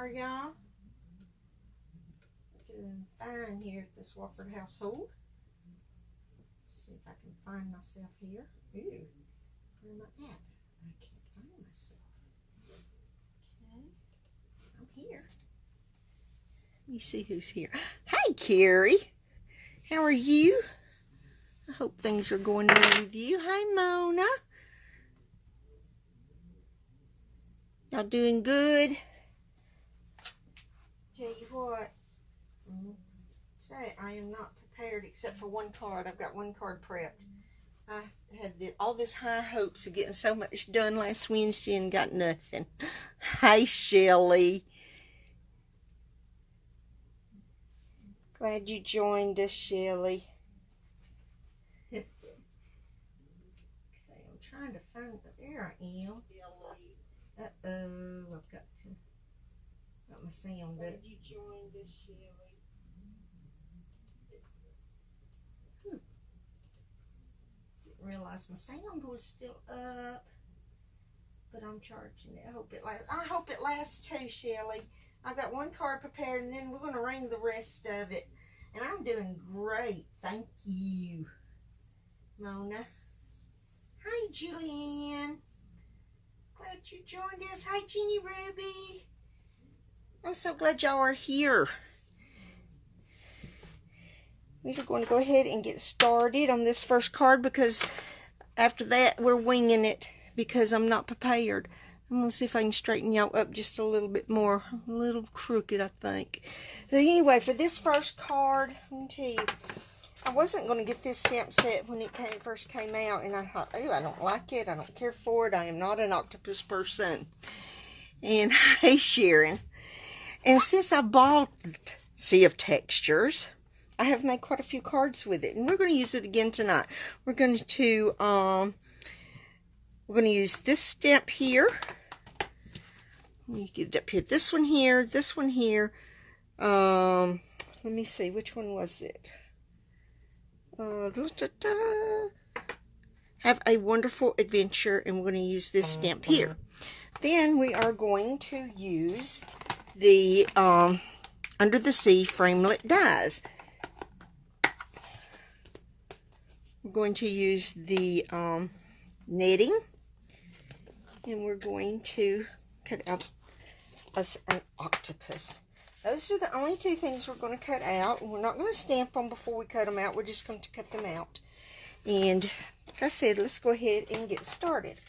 are y'all? Doing fine here at the Swafford household. Let's see if I can find myself here. Ooh, where am I at? I can't find myself. Okay, I'm here. Let me see who's here. Hi, Carrie. How are you? I hope things are going well with you. Hi, Mona. Y'all doing good? Tell you what, say I am not prepared except for one card. I've got one card prepped. I had all this high hopes of getting so much done last Wednesday and got nothing. Hi, Shelly. Glad you joined us, Shelly. Okay, I'm trying to find, there I am. Uh-oh, I've got my sound up. You joined us, Shelly. Didn't realize my sound was still up, but I'm charging it. I hope it lasts too, Shelly. I've got one card prepared, and then we're going to ring the rest of it. And I'm doing great. Thank you, Mona. Hi, Julianne. Glad you joined us. Hi, Jeannie Ruby. I'm so glad y'all are here. We're going to go ahead and get started on this first card because after that we're winging it because I'm not prepared. I'm going to see if I can straighten y'all up just a little bit more. I'm a little crooked, I think. But anyway, for this first card, let me tell you, I wasn't going to get this stamp set when it first came out, and I thought, oh, I don't like it. I don't care for it. I am not an octopus person. And hey, Sharon. And since I bought Sea of Textures, I have made quite a few cards with it, and we're going to use it again tonight. We're going to use this stamp here. Let me get it up here. This one here. This one here. Let me see. Which one was it? Have a wonderful adventure, and we're going to use this stamp here. Then we are going to use the Under the Sea framelit dies. We're going to use the netting, and we're going to cut out us an octopus. Those are the only two things we're going to cut out. We're not going to stamp them before we cut them out. We're just going to cut them out. And like I said, let's go ahead and get started.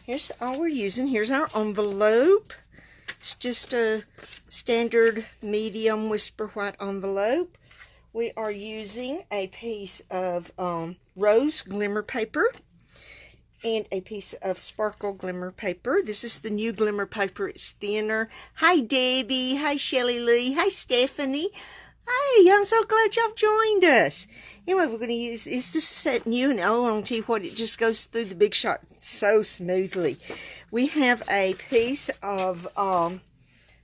Here's all we're using. Here's our envelope. It's just a standard medium whisper white envelope. We are using a piece of rose glimmer paper and a piece of sparkle glimmer paper. This is the new glimmer paper. It's thinner. Hi, Debbie. Hi, Shelly Lee. Hi, Stephanie. Hey, I'm so glad y'all joined us. Anyway, we're going to use, this is set new, and oh, I'll tell you what, it just goes through the Big Shot so smoothly. We have a piece of,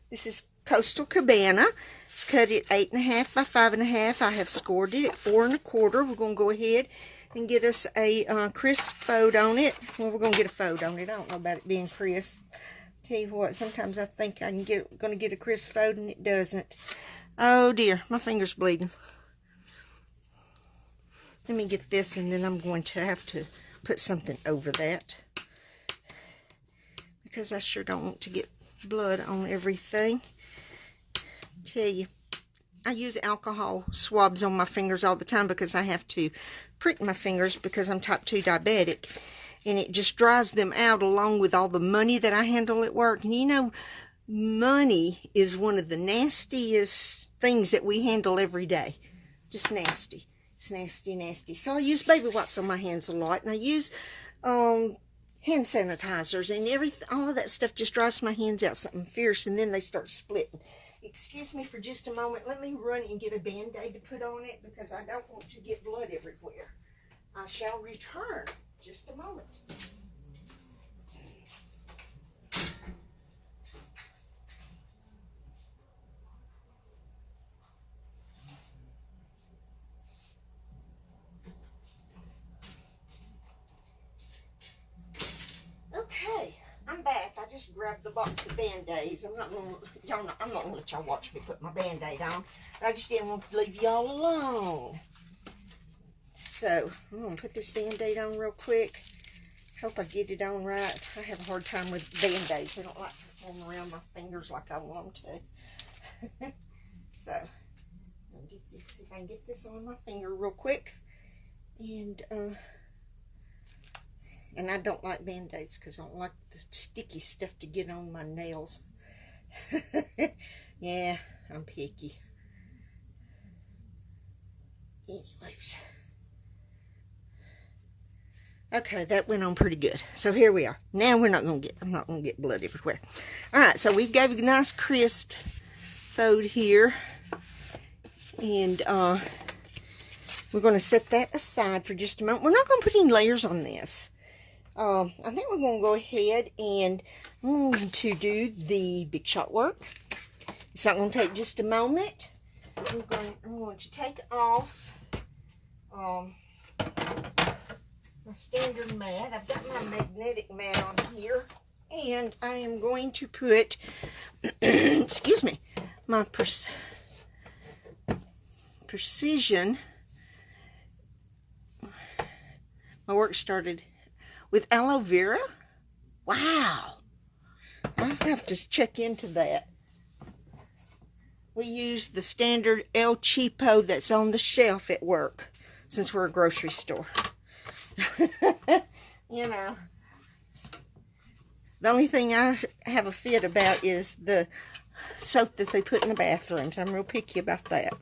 this is Coastal Cabana. It's cut at 8.5 by 5.5. I have scored it at 4 1/4. We're going to go ahead and get us a crisp fold on it. Well, we're going to get a fold on it. I don't know about it being crisp. Tell you what, sometimes I think I'm going to get a crisp fold and it doesn't. Oh dear, my finger's bleeding. Let me get this, and then I'm going to have to put something over that because I sure don't want to get blood on everything. Tell you, I use alcohol swabs on my fingers all the time because I have to prick my fingers because I'm type 2 diabetic, and it just dries them out along with all the money that I handle at work. And you know, money is one of the nastiest things that we handle every day. Just nasty. It's nasty, nasty. So I use baby wipes on my hands a lot, and I use hand sanitizers, and all of that stuff just dries my hands out something fierce, and then they start splitting. Excuse me for just a moment. Let me run and get a Band-Aid to put on it because I don't want to get blood everywhere. I shall return. Just a moment. Okay, I'm back. I just grabbed grab the box of Band-Aids. I'm not gonna let y'all watch me put my Band-Aid on. I just didn't want to leave y'all alone. So I'm gonna put this Band-Aid on real quick. Hope I get it on right. I have a hard time with Band-Aids. I don't like them around my fingers like I want them to. So I'll get this, see if I can get this on my finger real quick. And I don't like Band-Aids because I don't like the sticky stuff to get on my nails. Yeah, I'm picky. Anyways. Okay, that went on pretty good. So here we are. Now I'm not gonna get blood everywhere. Alright, so we gave a nice crisp fold here. And we're gonna set that aside for just a moment. We're not gonna put any layers on this. I think we're going to go ahead and I'm going to do the Big Shot work. It's not going to take just a moment. I'm going to take off my standard mat. I've got my magnetic mat on here. And I am going to put, excuse me, my precision. My work started with aloe vera? Wow. I'll have to check into that. We use the standard El Cheapo that's on the shelf at work, since we're a grocery store. You know. The only thing I have a fit about is the soap that they put in the bathrooms. I'm real picky about that.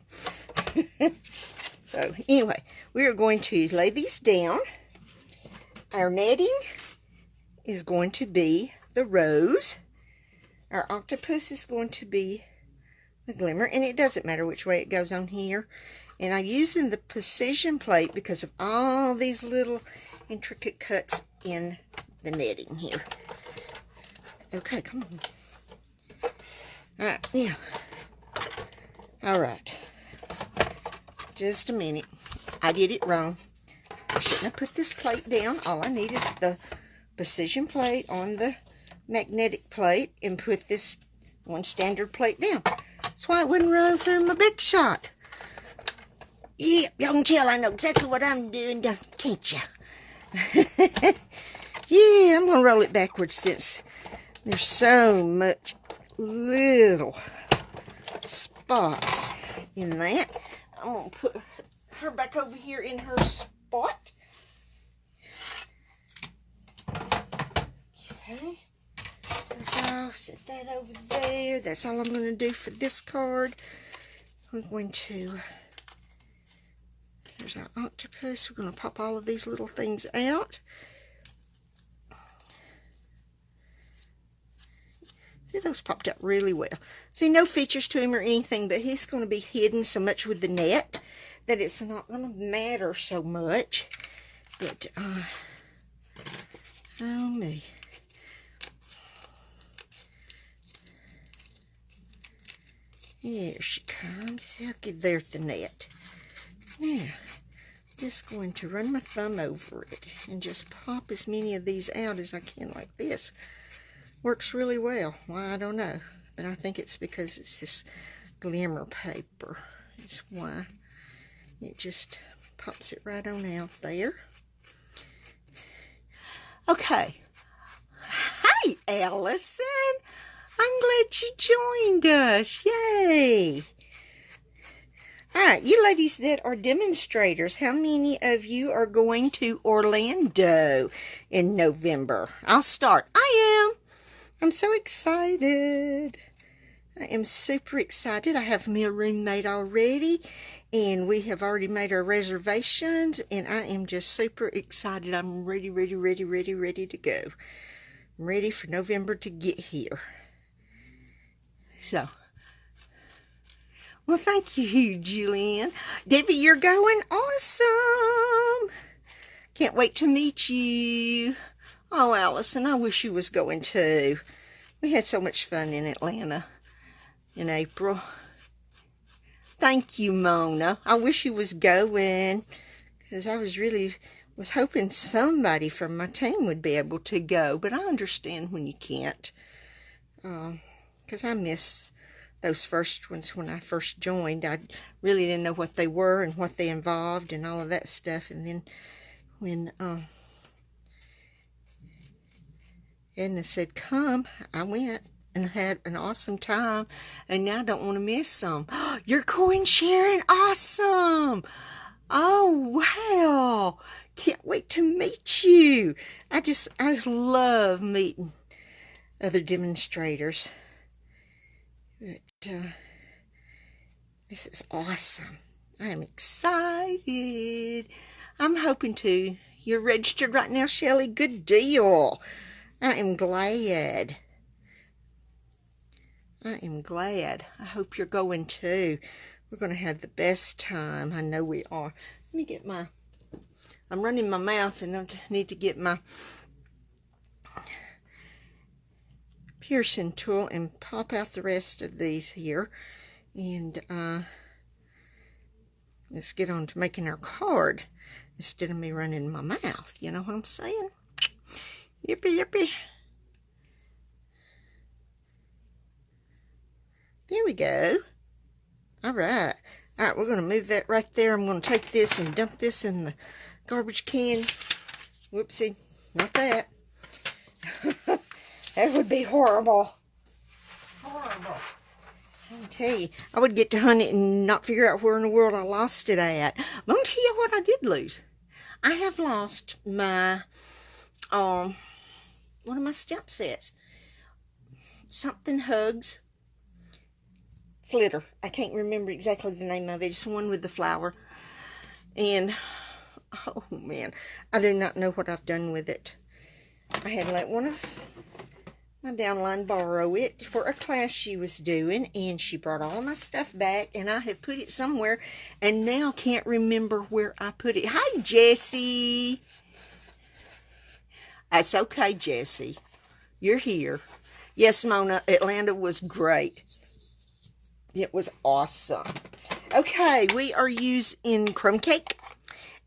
So, anyway, we are going to lay these down. Our netting is going to be the rose. Our octopus is going to be the glimmer. And it doesn't matter which way it goes on here. And I'm using the precision plate because of all these little intricate cuts in the netting here. Okay, come on. Alright, yeah. Alright. Just a minute. I did it wrong. I shouldn't have put this plate down. All I need is the precision plate on the magnetic plate and put this one standard plate down. That's why it wouldn't roll through my Big Shot. Yeah, y'all can tell I know exactly what I'm doing, can't you? Yeah, I'm going to roll it backwards since there's so much little spots in that. I'm going to put her back over here in her spot. Okay. So set that over there. That's all I'm going to do for this card. I'm going to, here's our octopus. We're going to pop all of these little things out. See, those popped out really well. See, no features to him or anything, but he's going to be hidden so much with the net that it's not going to matter so much. But, oh me. Here she comes. Okay, there's the net. Now, just going to run my thumb over it and just pop as many of these out as I can like this. Works really well. Why, I don't know. But I think it's because it's this glimmer paper. That's why it just pops it right on out there. Okay. Hi, Allison. I'm glad you joined us. Yay. Alright, you ladies that are demonstrators, how many of you are going to Orlando in November? I'll start. I am. I'm so excited. I am super excited. I have me a roommate already, and we have already made our reservations, and I am just super excited. I'm ready to go. I'm ready for November to get here. So, well, thank you, Julian. Debbie, you're going? Awesome. Can't wait to meet you. Oh, Allison, I wish you was going too. We had so much fun in Atlanta in April. Thank you, Mona. I wish you was going, because I was hoping somebody from my team would be able to go, but I understand when you can't. because I miss those first ones when I first joined. I really didn't know what they were and what they involved and all of that stuff. And then when Edna said, come, I went and had an awesome time. And now I don't want to miss some. You're going, Sharon. Awesome. Oh, wow. Can't wait to meet you. I just love meeting other demonstrators. But this is awesome. I am excited. I'm hoping to. You're registered right now, Shelly? Good deal. I am glad. I am glad. I hope you're going too. We're going to have the best time. I know we are. Let me get my... I'm running my mouth and I need to get my piercing tool and pop out the rest of these here. And let's get on to making our card instead of me running my mouth. You know what I'm saying? Yippee, yippee. There we go. All right. All right, we're going to move that right there. I'm going to take this and dump this in the garbage can. Whoopsie. Not that. That would be horrible. Horrible. I tell you, I would get to hunt it and not figure out where in the world I lost it at. I'm going to tell you what I did lose. I have lost my, one of my stamp sets. Something Hugs Flitter. I can't remember exactly the name of it. It's one with the flower. And, oh man, I do not know what I've done with it. I had let one of my downline borrow it for a class she was doing, and she brought all my stuff back, and I have put it somewhere, and now can't remember where I put it. Hi, Jessie. That's okay, Jessie. You're here. Yes, Mona, Atlanta was great. It was awesome. Okay, we are using Crumb Cake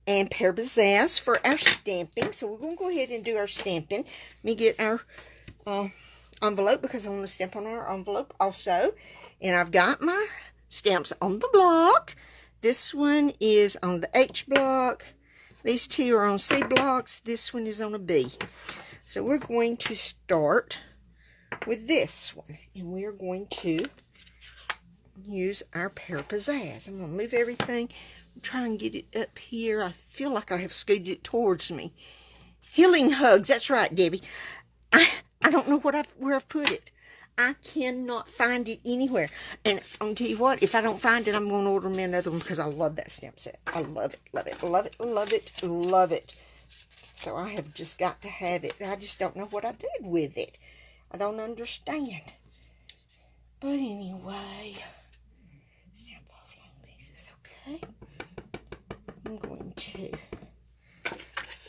and Pear Pizzazz for our stamping. So we're going to go ahead and do our stamping. Let me get our envelope because I want to stamp on our envelope also. And I've got my stamps on the block. This one is on the H block. These two are on C blocks. This one is on a B. So we're going to start with this one. And we are going to use our Pear Pizzazz. I'm going to move everything. Try and get it up here. I feel like I have scooted it towards me. Healing Hugs. That's right, Debbie. I don't know where I've put it. I cannot find it anywhere. And I'm going to tell you what, if I don't find it, I'm going to order me another one because I love that stamp set. I love it, love it, love it, love it, love it. So I have just got to have it. I just don't know what I did with it. I don't understand. But anyway, stamp off long pieces, okay? I'm going to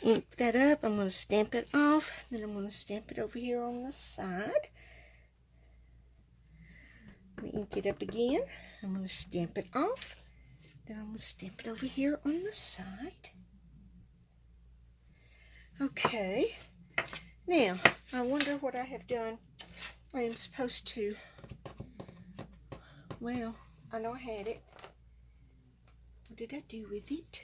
ink that up. I'm going to stamp it off. Then I'm going to stamp it over here on the side. I'm going to ink it up again. I'm going to stamp it off. Then I'm going to stamp it over here on the side. Okay. Now, I wonder what I have done. I am supposed to, well, I know I had it. What did I do with it?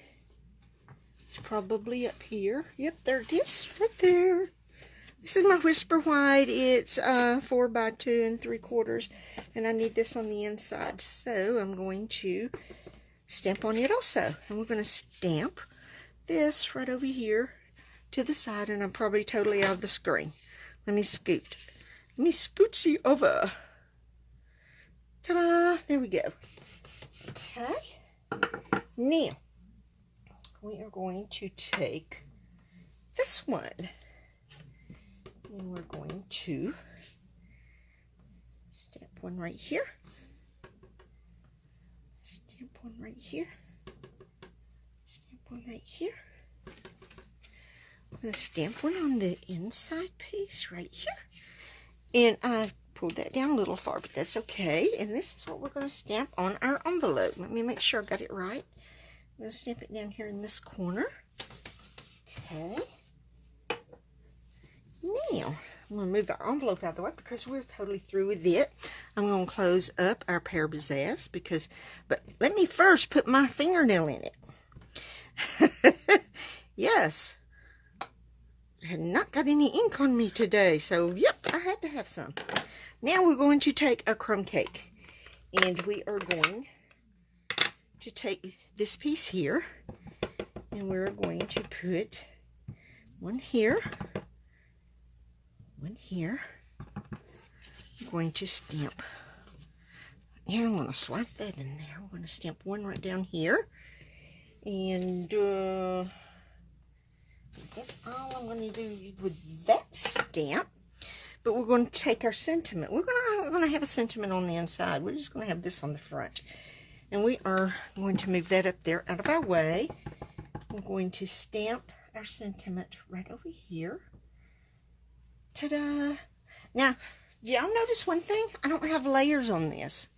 It's probably up here. Yep, there it is, right there. This is my Whisper White. It's 4 by 2 3/4, and I need this on the inside. So I'm going to stamp on it also. And we're going to stamp this right over here to the side, and I'm probably totally out of the screen. Let me scoot. Let me scootsy over. Ta-da! There we go. Okay. Now, we are going to take this one. And we're going to stamp one right here. Stamp one right here. Stamp one right here. I'm going to stamp one on the inside piece right here. And I pulled that down a little far, but that's okay. And this is what we're going to stamp on our envelope. Let me make sure I got it right. I'm going to stamp it down here in this corner. Okay. Now, I'm going to move our envelope out of the way because we're totally through with it. I'm going to close up our pear bazaars but let me first put my fingernail in it. Yes. I had not got any ink on me today, so yep, I had to have some. Now we're going to take a crumb cake, and we are going to take this piece here, and we're going to put one here, one here. I'm going to stamp, and I'm going to swipe that in there. I'm going to stamp one right down here, and that's all I'm going to do with that stamp. But we're going to take our sentiment. We're going to have a sentiment on the inside. We're just going to have this on the front. And we are going to move that up there out of our way. We're going to stamp our sentiment right over here. Ta-da! Now, y'all notice one thing? I don't have layers on this.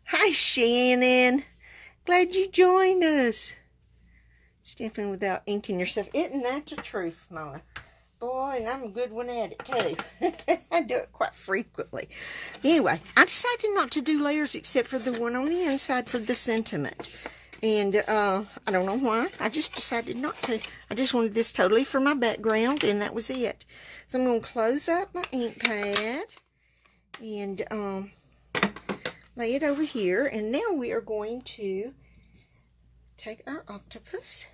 Hi, Shannon. Glad you joined us. Stamping without inking yourself. Isn't that the truth, Mona? Boy, and I'm a good one at it, too. I do it quite frequently. Anyway, I decided not to do layers except for the one on the inside for the sentiment. And I don't know why. I just decided not to. I just wanted this totally for my background, and that was it. So I'm going to close up my ink pad and lay it over here. And now we are going to take our octopus.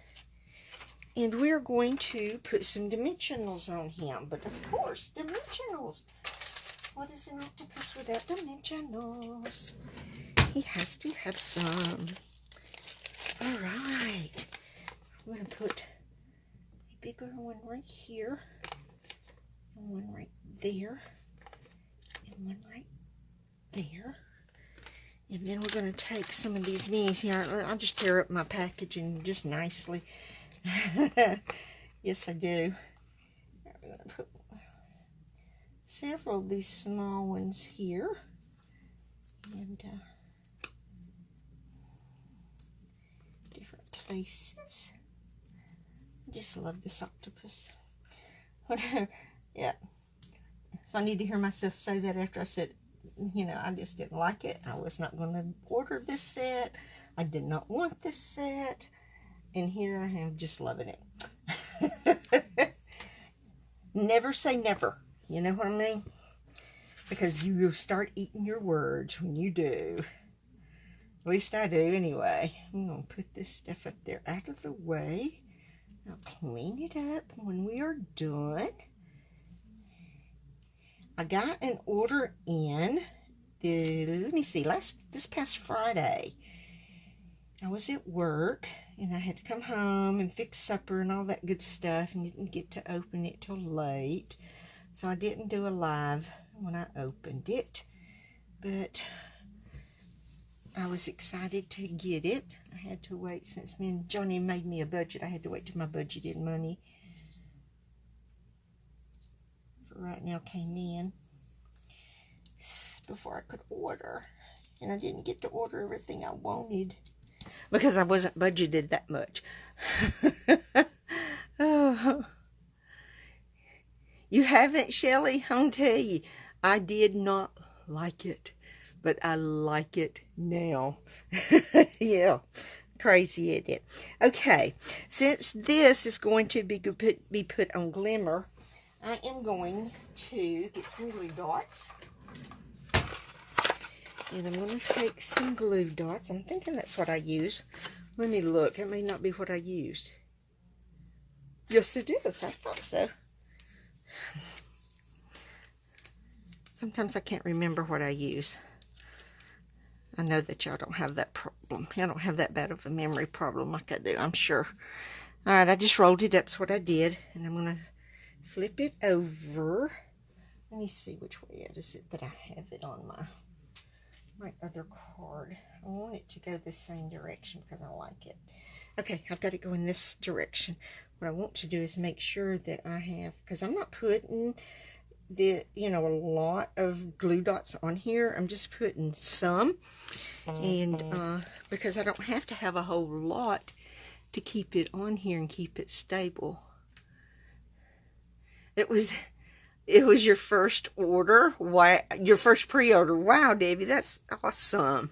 And we're going to put some dimensionals on him. But of course, dimensionals. What is an octopus without dimensionals? He has to have some. Alright. I'm going to put a bigger one right here. And one right there. And one right there. And then we're going to take some of these minis here. I'll just tear up my packaging just nicely. Yes, I do. I'm going to put several of these small ones here. And different places. I just love this octopus. Whatever. Yeah. Funny to hear myself say that after I said, you know, I just didn't like it. I was not going to order this set. I did not want this set. And here I am just loving it. Never say never. You know what I mean? Because you will start eating your words when you do. At least I do anyway. I'm going to put this stuff up there out of the way. I'll clean it up when we are done. I got an order in, let me see, this past Friday. I was at work, and I had to come home and fix supper and all that good stuff, and didn't get to open it till late. So I didn't do a live when I opened it, but I was excited to get it. I had to wait, since me and Johnny made me a budget, I had to wait till my budgeted money for right now came in before I could order. And I didn't get to order everything I wanted because I wasn't budgeted that much. Oh. You haven't, Shelley? I'll tell you, I did not like it, but I like it now. Yeah, crazy, isn't it? Okay, since this is going to be put on Glimmer, I am going to get some glue dots. And I'm going to take some glue dots. I'm thinking that's what I use. Let me look. It may not be what I used. Yes, it is. I thought so. Sometimes I can't remember what I use. I know that y'all don't have that problem. Y'all don't have that bad of a memory problem like I do, I'm sure. Alright, I just rolled it up. That's what I did. And I'm going to flip it over. Let me see which way is it that I have it on my other card. I want it to go the same direction because I like it. Okay, I've got it going this direction. What I want to do is make sure that I have, because I'm not putting a lot of glue dots on here. I'm just putting some, and because I don't have to have a whole lot to keep it on here and keep it stable. It was It was your first order? Why, your first pre-order. Wow, Debbie, that's awesome.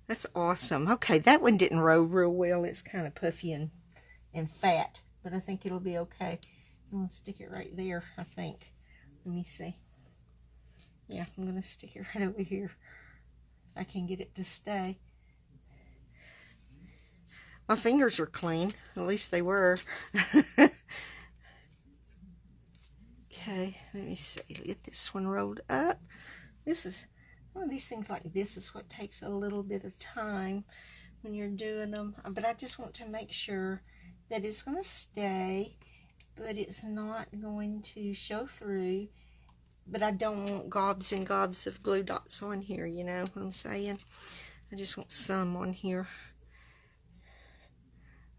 That's awesome. Okay, that one didn't roll real well. It's kind of puffy and fat, but I think it'll be okay. I'm going to stick it right there, I think. Let me see. Yeah, I'm going to stick it right over here. If I can get it to stay. My fingers are clean. At least they were. Okay, let me see. Get this one rolled up. This is one of these things like this is what takes a little bit of time when you're doing them. But I just want to make sure that it's going to stay, but it's not going to show through. But I don't want gobs and gobs of glue dots on here, you know what I'm saying? I just want some on here.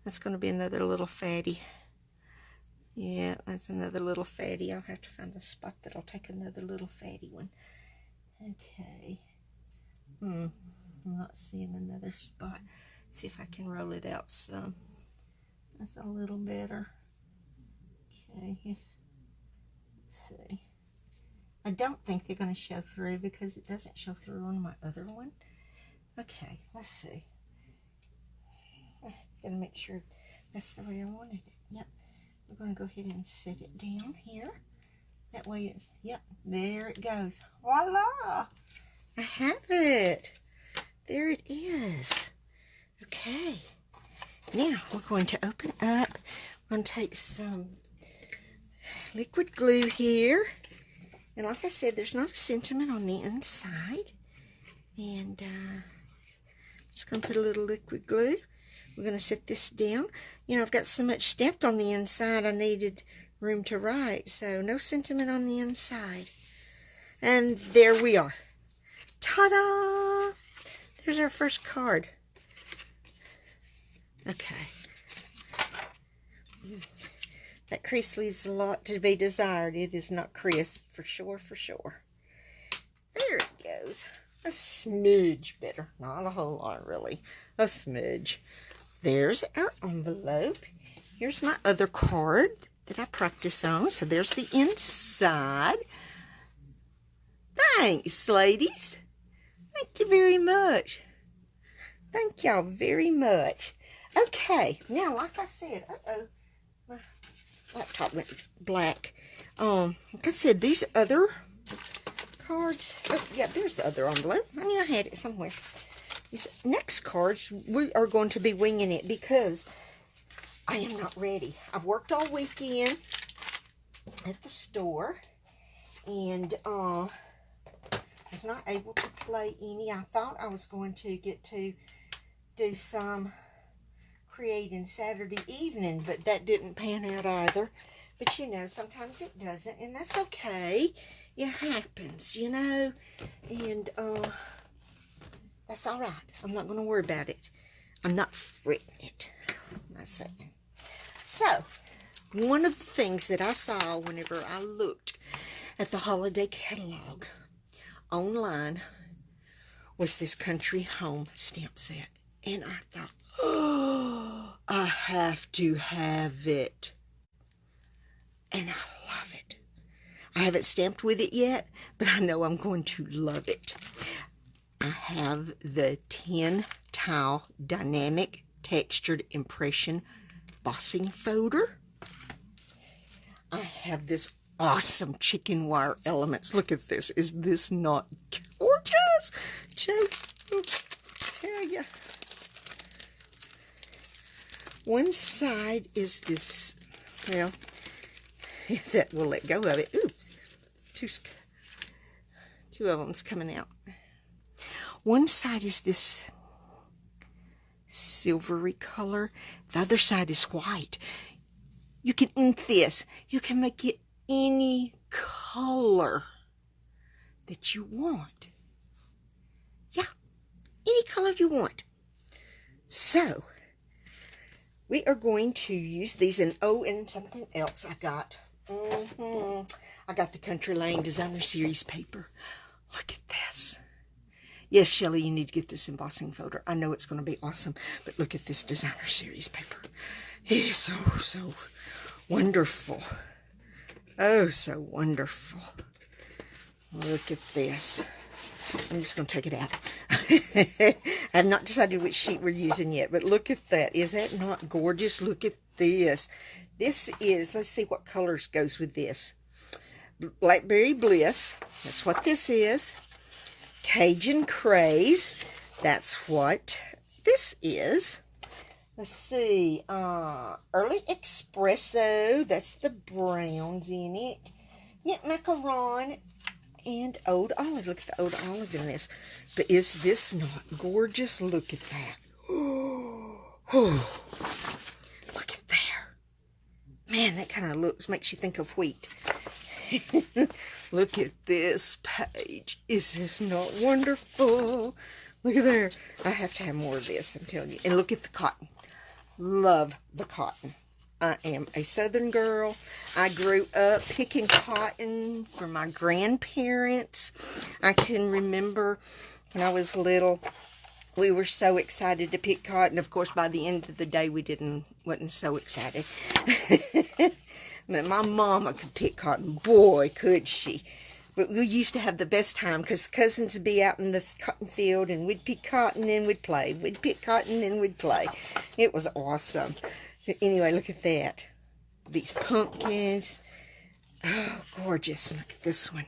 That's going to be another little fatty. Yeah, that's another little fatty. I'll have to find a spot that'll take another little fatty one. Okay. I'm not seeing another spot. See if I can roll it out some. That's a little better. Okay. Let's see. I don't think they're going to show through because it doesn't show through on my other one. Okay, let's see. Gotta make sure that's the way I wanted it. Yep. We're going to go ahead and set it down here. That way it's, yep, there it goes. Voila! I have it. There it is. Okay. Now we're going to open up. We're going to take some liquid glue here. And like I said, there's not a sentiment on the inside. And just going to put a little liquid glue. We're going to set this down. You know, I've got so much stamped on the inside, I needed room to write. So no sentiment on the inside. And there we are. Ta-da! There's our first card. Okay. That crease leaves a lot to be desired. It is not crisp, for sure, for sure. There it goes. A smidge better. Not a whole lot, really. A smidge. There's our envelope. Here's my other card that I practice on. So there's the inside. Thanks, ladies. Thank you very much. Thank y'all very much. Okay, now like I said, my laptop went black. Like I said, these other cards. Oh, yeah, there's the other envelope. I knew I had it somewhere. These next cards, we are going to be winging it because I am not ready. I've worked all weekend at the store, and I was not able to play any. I thought I was going to get to do some creating Saturday evening, but that didn't pan out either. But you know, sometimes it doesn't, and that's okay. It happens, you know, and that's all right. I'm not going to worry about it. I'm not fretting it. I'm not saying. So, one of the things that I saw whenever I looked at the holiday catalog online was this Country Home stamp set. And I thought, oh, I have to have it. And I love it. I haven't stamped with it yet, but I know I'm going to love it. I have the 10 Tile Dynamic Textured Impression Bossing Folder. I have this awesome chicken wire elements. Look at this. Is this not gorgeous? Tell ya. One side is this, well, that will let go of it. Ooh, two of them's coming out. One side is this silvery color. The other side is white. You can ink this. You can make it any color that you want. Yeah, any color you want. So, we are going to use these, and oh, and something else I got. I got the Country Lane Designer Series paper. Look at this. Yes, Shelly, you need to get this embossing folder. I know it's going to be awesome, but look at this Designer Series paper. It is so, so wonderful. Oh, so wonderful. Look at this. I'm just going to take it out. I have not decided which sheet we're using yet, but look at that. Is that not gorgeous? Look at this. This is, let's see what colors goes with this. Blackberry Bliss. That's what this is. Cajun Craze. That's what this is. Let's see. Early Espresso. That's the browns in it. Mint Macaron and Old Olive. Look at the Old Olive in this. But is this not gorgeous? Look at that. Oh, look at there. Man, that kind of makes you think of wheat. Look at this page. Is this not wonderful? Look at there. I have to have more of this, I'm telling you. And look at the cotton. Love the cotton. I am a Southern girl. I grew up picking cotton for my grandparents. I can remember when I was little, we were so excited to pick cotton. Of course, by the end of the day, we wasn't so excited. But my mama could pick cotton. Boy, could she. But we used to have the best time because cousins would be out in the cotton field and we'd pick cotton and we'd play. We'd pick cotton and we'd play. It was awesome. Anyway, look at that. These pumpkins. Oh, gorgeous. Look at this one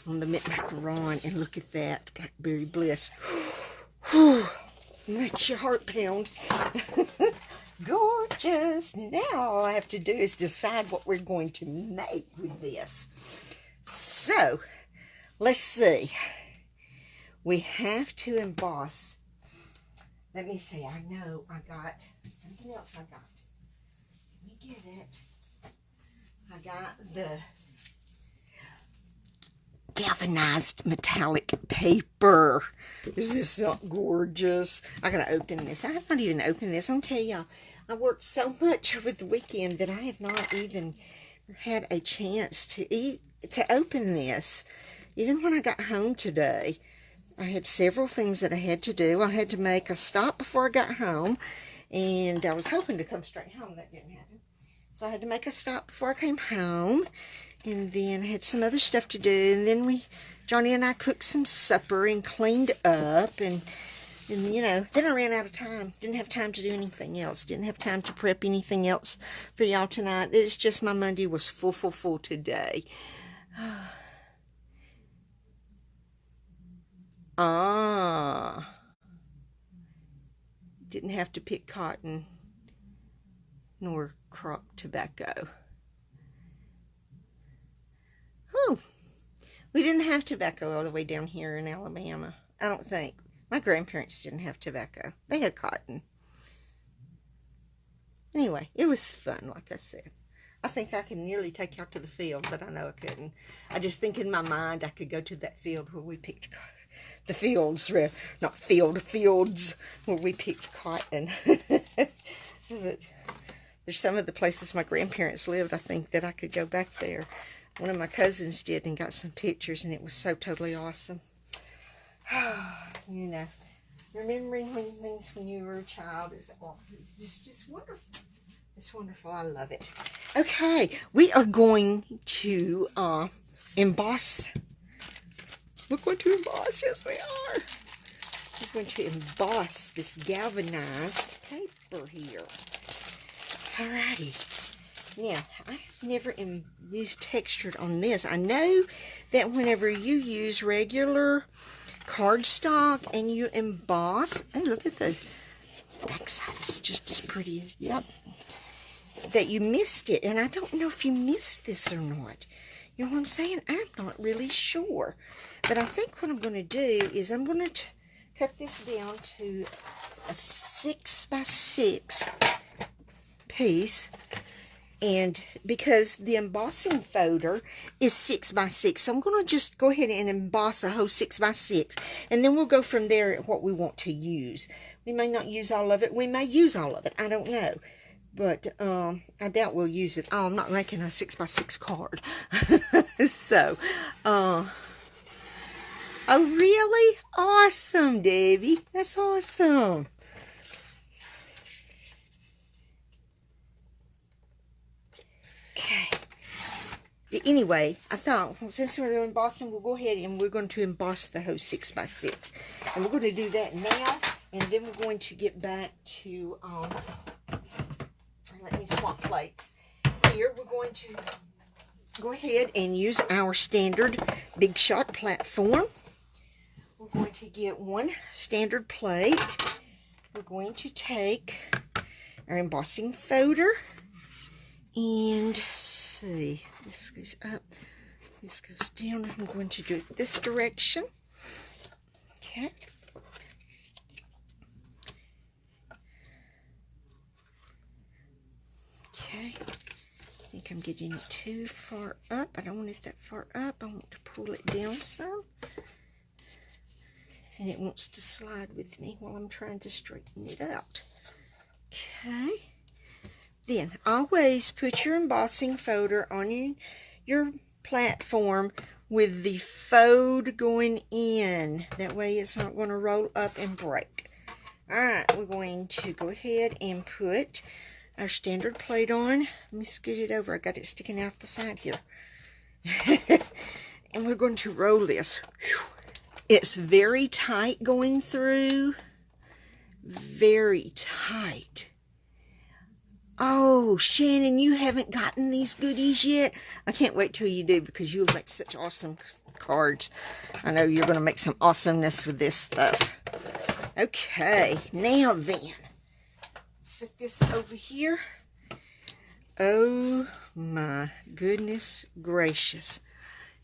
on the mint macaron. And look at that. Blackberry Bliss. Whew. Makes your heart pound. Gorgeous. Now all I have to do is decide what we're going to make with this. So, let's see. We have to emboss. Let me see. I know I got something else I got. Let me get it. I got the galvanized metallic paper. Is this not gorgeous? I gotta open this. I have not even opened this. I'm telling y'all, I worked so much over the weekend that I have not even had a chance to open this. Even when I got home today, I had several things that I had to do. I had to make a stop before I got home, and I was hoping to come straight home. That didn't happen. So I had to make a stop before I came home, and then I had some other stuff to do, and then Johnny and I cooked some supper and cleaned up, and you know, then I ran out of time. Didn't have time to do anything else. Didn't have time to prep anything else for y'all tonight. It's just my Monday was full today. Didn't have to pick cotton nor crop tobacco. We didn't have tobacco all the way down here in Alabama. I don't think. My grandparents didn't have tobacco. They had cotton. Anyway, it was fun, like I said. I think I can nearly take y'all to the field, but I know I couldn't. I just think in my mind I could go to that field where we picked the fields, not fields where we picked cotton. But there's some of the places my grandparents lived, I think, that I could go back there. One of my cousins did and got some pictures, and it was so totally awesome. You know, remembering things when you were a child is just wonderful. It's wonderful. I love it. Okay, we are going to emboss. We're going to emboss. Yes, we are. We're going to emboss this galvanized paper here. Alrighty. Now, I've never used textured on this. I know that whenever you use regular cardstock and you emboss, oh, look at the backside. It's just as pretty as, yep, that you missed it. And I don't know if you missed this or not. You know what I'm saying? I'm not really sure. But I think what I'm going to do is I'm going to cut this down to a 6x6 piece. And because the embossing folder is 6x6, so I'm going to just go ahead and emboss a whole 6x6. And then we'll go from there at what we want to use. We may not use all of it. We may use all of it. I don't know. But I doubt we'll use it. Oh, I'm not making a 6x6 card. So, oh, really? Awesome, Debbie. That's awesome. Okay. Anyway, I thought, since we're embossing, we'll go ahead and we're going to emboss the whole 6x6. And we're going to do that now, and then we're going to get back to, let me swap plates. Here, we're going to go ahead and use our standard Big Shot platform. We're going to get one standard plate. We're going to take our embossing folder and see, this goes up, this goes down. I'm going to do it this direction. Okay. Okay. I think I'm getting it too far up. I don't want it that far up. I want to pull it down some. And it wants to slide with me while I'm trying to straighten it out. Okay. Then, always put your embossing folder on your platform with the fold going in. That way it's not going to roll up and break. Alright, we're going to go ahead and put our standard plate on. Let me scoot it over. I got it sticking out the side here. And we're going to roll this. Whew. It's very tight going through. Very tight. Oh, Shannon, you haven't gotten these goodies yet? I can't wait till you do, because you'll make such awesome cards. I know you're going to make some awesomeness with this stuff. Okay, now then. Set this over here. Oh, my goodness gracious.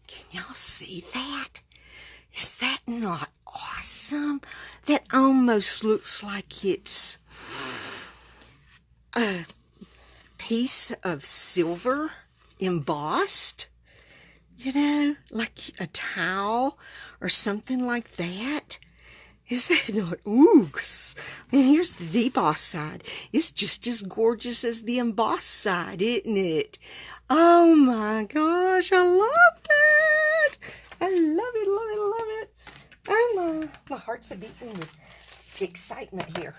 Can y'all see that? Is that not awesome? That almost looks like it's a piece of silver embossed, you know, like a towel or something like that. Is that not? Ooh, and here's the deboss side. It's just as gorgeous as the embossed side, isn't it? Oh my gosh, I love that. I love it, love it, love it. Oh my heart's a beating with excitement here.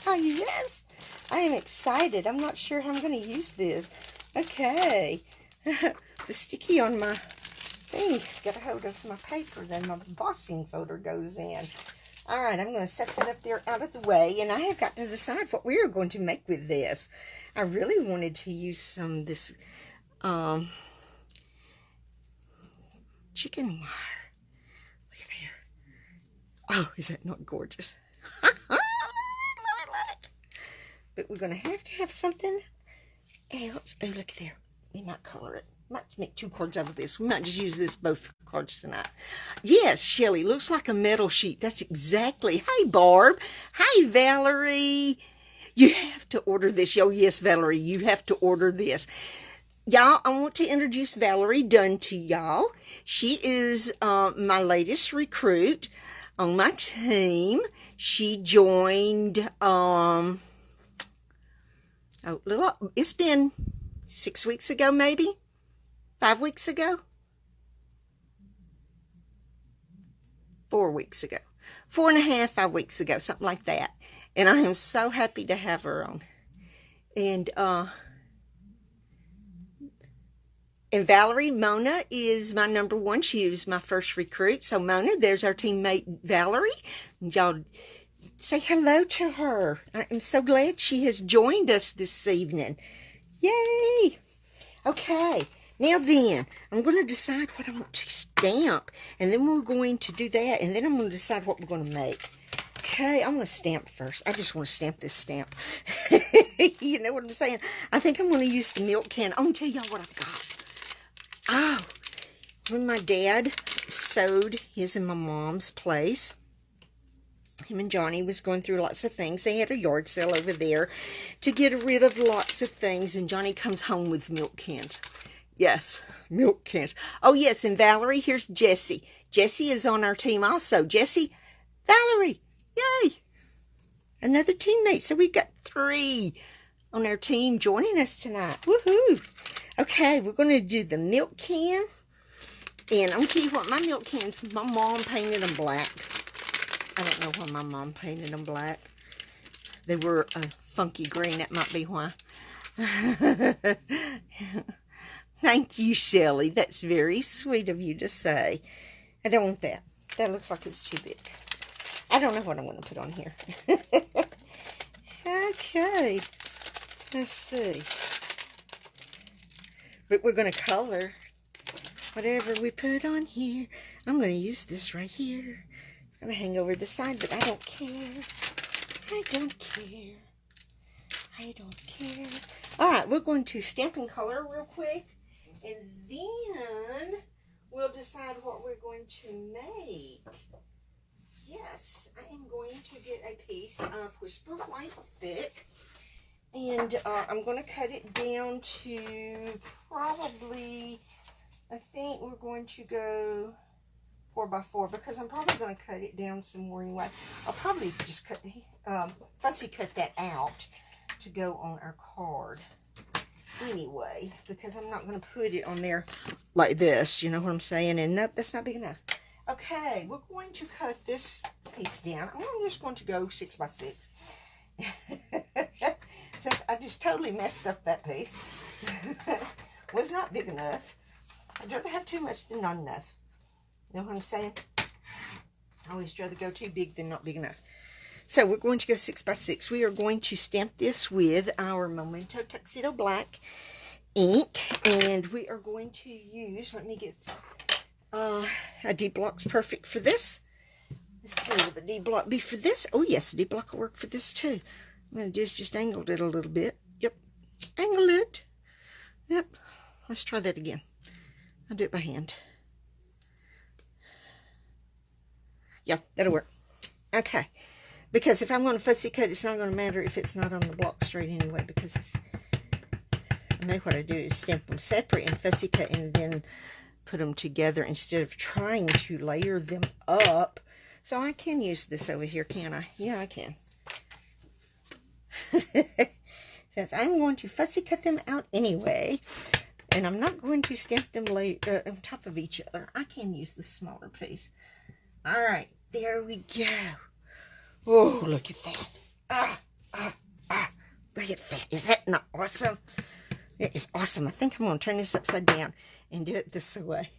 Yes, I am excited. I'm not sure how I'm going to use this. Okay. The sticky on my thing got a hold of my paper, then my embossing folder goes in. Alright, I'm going to set that up there out of the way, and I have got to decide what we are going to make with this. I really wanted to use some of this chicken wire. Look at there. Oh, is that not gorgeous? Love it. But we're going to have something else. Oh, look there. We might color it. Might make 2 cards out of this. We might just use this both cards tonight. Yes, Shelly, looks like a metal sheet. That's exactly. Hey, Barb. Hi, Valerie. You have to order this. Oh, yes, Valerie, you have to order this. Y'all, I want to introduce Valerie Dunn to y'all. She is my latest recruit on my team. She joined, it's been 6 weeks ago, maybe? 5 weeks ago? 4 weeks ago. 4.5, 5 weeks ago, something like that. And I am so happy to have her on. And Valerie, Mona is my number 1. She was my first recruit. So Mona, there's our teammate Valerie. Y'all say hello to her. I am so glad she has joined us this evening. Yay! Okay. Now then, I'm going to decide what I want to stamp, and then we're going to do that, and then I'm going to decide what we're going to make. Okay, I'm going to stamp first. I just want to stamp this stamp. You know what I'm saying? I think I'm going to use the milk can. I'm going to tell y'all what I've got. Oh, when my dad sewed his and my mom's place, him and Johnny was going through lots of things. They had a yard sale over there to get rid of lots of things, and Johnny comes home with milk cans. Yes, milk cans. Oh, yes, and Valerie, here's Jessie. Jessie is on our team also. Jessie, Valerie, yay! Another teammate. So we've got 3 on our team joining us tonight. Woohoo! Okay, we're going to do the milk can. And I'm going to tell you what, my milk cans, my mom painted them black. I don't know why my mom painted them black. They were a funky green. That might be why. Thank you, Shelley. That's very sweet of you to say. I don't want that. That looks like it's too big. I don't know what I'm going to put on here. Okay. Let's see. But we're going to color whatever we put on here. I'm going to use this right here. It's going to hang over the side, but I don't care. I don't care. I don't care. Alright, we're going to stamp and color real quick. And then we'll decide what we're going to make. Yes, I am going to get a piece of Whisper White thick. And I'm going to cut it down to probably, I think we're going to go 4x4 because I'm probably going to cut it down some more anyway. I'll probably just fussy cut that out to go on our card anyway, because I'm not going to put it on there like this, you know what I'm saying? And nope, that's not big enough. Okay, we're going to cut this piece down. I'm just going to go 6x6. Since I just totally messed up that piece. Was not big enough. I'd rather have too much than not enough. You know what I'm saying? I always rather go too big than not big enough. So we're going to go 6x6. We are going to stamp this with our Memento Tuxedo Black ink. And we are going to use, let me get a D-block's perfect for this. Let's see, will the D-block be for this? Oh yes, the D-block will work for this too. I'm going to do is just angled it a little bit. Yep, angle it. Yep, let's try that again. I'll do it by hand. Yeah, that'll work. Okay, because if I'm going to fussy cut, it's not going to matter if it's not on the block straight anyway, because it's, I know what I do is stamp them separate and fussy cut and then put them together instead of trying to layer them up. So I can use this over here, can I? Yeah, I can. Since I'm going to fussy cut them out anyway, and I'm not going to stamp them on top of each other, I can use the smaller piece. Alright, there we go. Oh, look at that. Look at that. Is that not awesome? It is awesome. I think I'm going to turn this upside down and do it this way.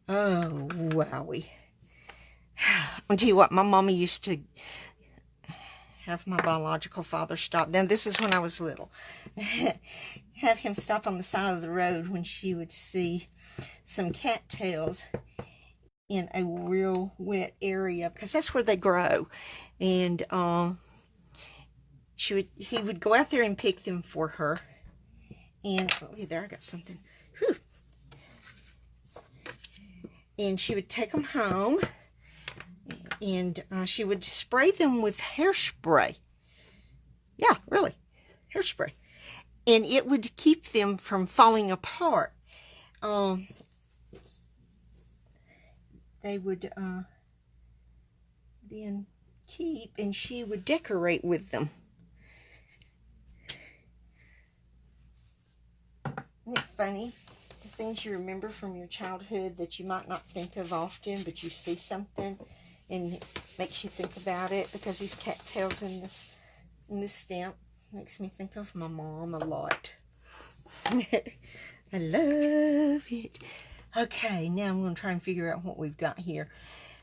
Oh, wowie. I'll tell you what, my mama used to have my biological father stop. Now, this is when I was little. Have him stop on the side of the road when she would see some cattails in a real wet area, because that's where they grow. And he would go out there and pick them for her. And, oh, there, I got something. Whew. And she would take them home, and she would spray them with hairspray. Yeah, really, hairspray. And it would keep them from falling apart. They would then keep, and she would decorate with them. Isn't it funny? Things you remember from your childhood that you might not think of often, but you see something and it makes you think about it, because these cattails in this stamp makes me think of my mom a lot. I love it. Okay, now I'm going to try and figure out what we've got here.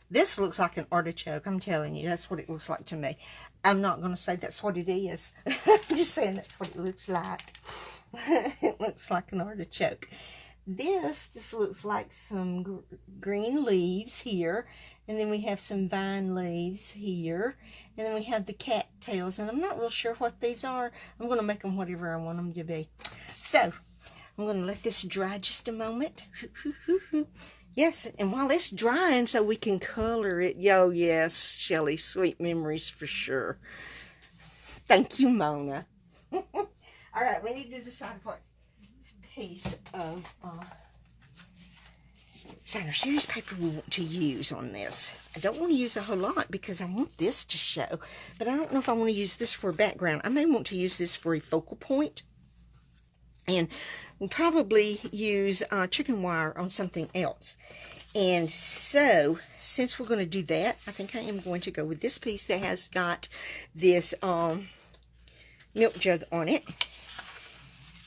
This looks like an artichoke. I'm telling you, that's what it looks like to me. I'm not going to say that's what it is. I'm just saying that's what it looks like. It looks like an artichoke. This just looks like some green leaves here, and then we have some vine leaves here, and then we have the cattails, and I'm not real sure what these are. I'm going to make them whatever I want them to be. So, I'm going to let this dry just a moment. Yes, and while it's drying so we can color it, yo, yes, Shelley, sweet memories for sure. Thank you, Mona. All right, we need to decide what piece of Designer Series paper we want to use on this. I don't want to use a whole lot because I want this to show, but I don't know if I want to use this for a background. I may want to use this for a focal point, and we'll probably use chicken wire on something else. And so, since we're going to do that, I think I am going to go with this piece that has got this milk jug on it,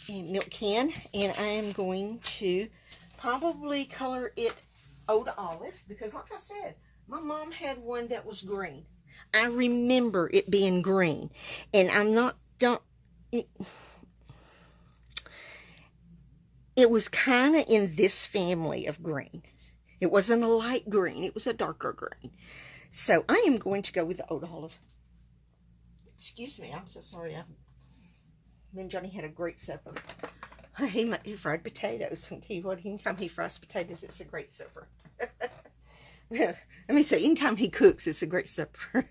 and milk can, and I am going to probably color it Old Olive, because like I said, my mom had one that was green. I remember it being green, and it was kind of in this family of green. It wasn't a light green, it was a darker green. So I am going to go with the Old Olive. Excuse me, I'm so sorry. Me and Johnny had a great supper. He fried potatoes. I'll tell you what, anytime he fries potatoes, it's a great supper. Let me say, anytime he cooks, it's a great supper.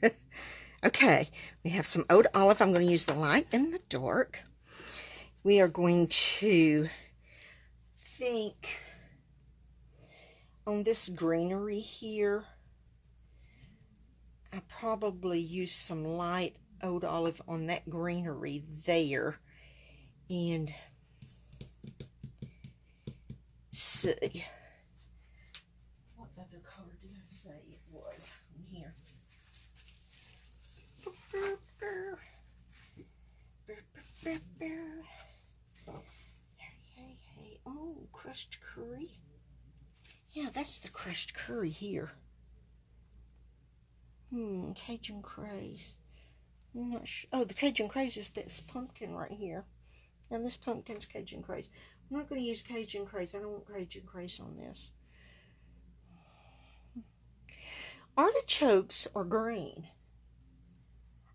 Okay, we have some Old Olive. I'm going to use the light and the dark. We are going to think on this greenery here. I probably use some light Old Olive on that greenery there. And see. What other color did I say it was in here? Hey. Oh, crushed curry. Yeah, that's the crushed curry here. Cajun Craze. I'm not sure. Oh, the Cajun Craze is this pumpkin right here. And this pumpkin's Cajun Craze. I'm not going to use Cajun Craze. I don't want Cajun Craze on this. Artichokes are green.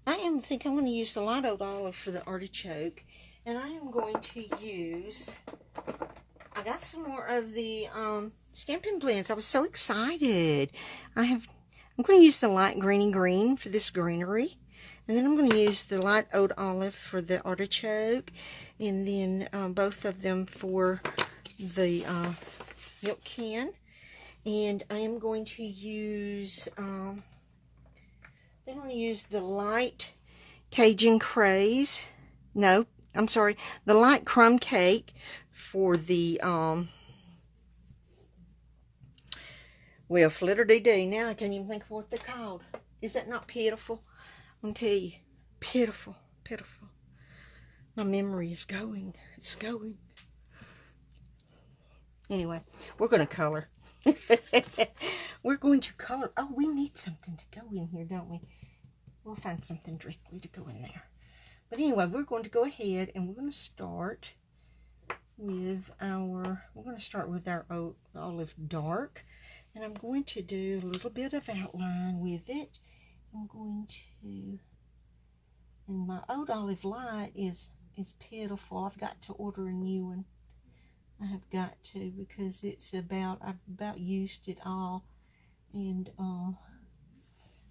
I think I'm going to use the light Old Olive for the artichoke. And I am going to use, I got some more of the Stampin' Blends. I was so excited. I'm going to use the light greeny green for this greenery. And then I'm going to use the light Old Olive for the artichoke. And then both of them for the milk can. And I am going to use, then I'm going to use the light Cajun Craze. No, I'm sorry, the light crumb cake for the, well, flitter-dee-dee. Now I can't even think of what they're called. Is that not pitiful? I'm going to tell you, pitiful, pitiful. My memory is going. It's going. Anyway, we're going to color. We're going to color. Oh, we need something to go in here, don't we? We'll find something directly to go in there. But anyway, we're going to go ahead and we're going to start with our, Old Olive Dark. And I'm going to do a little bit of outline with it. I'm going to, and my Old Olive Light is pitiful. I've got to order a new one. I have got to, because I've about used it all, and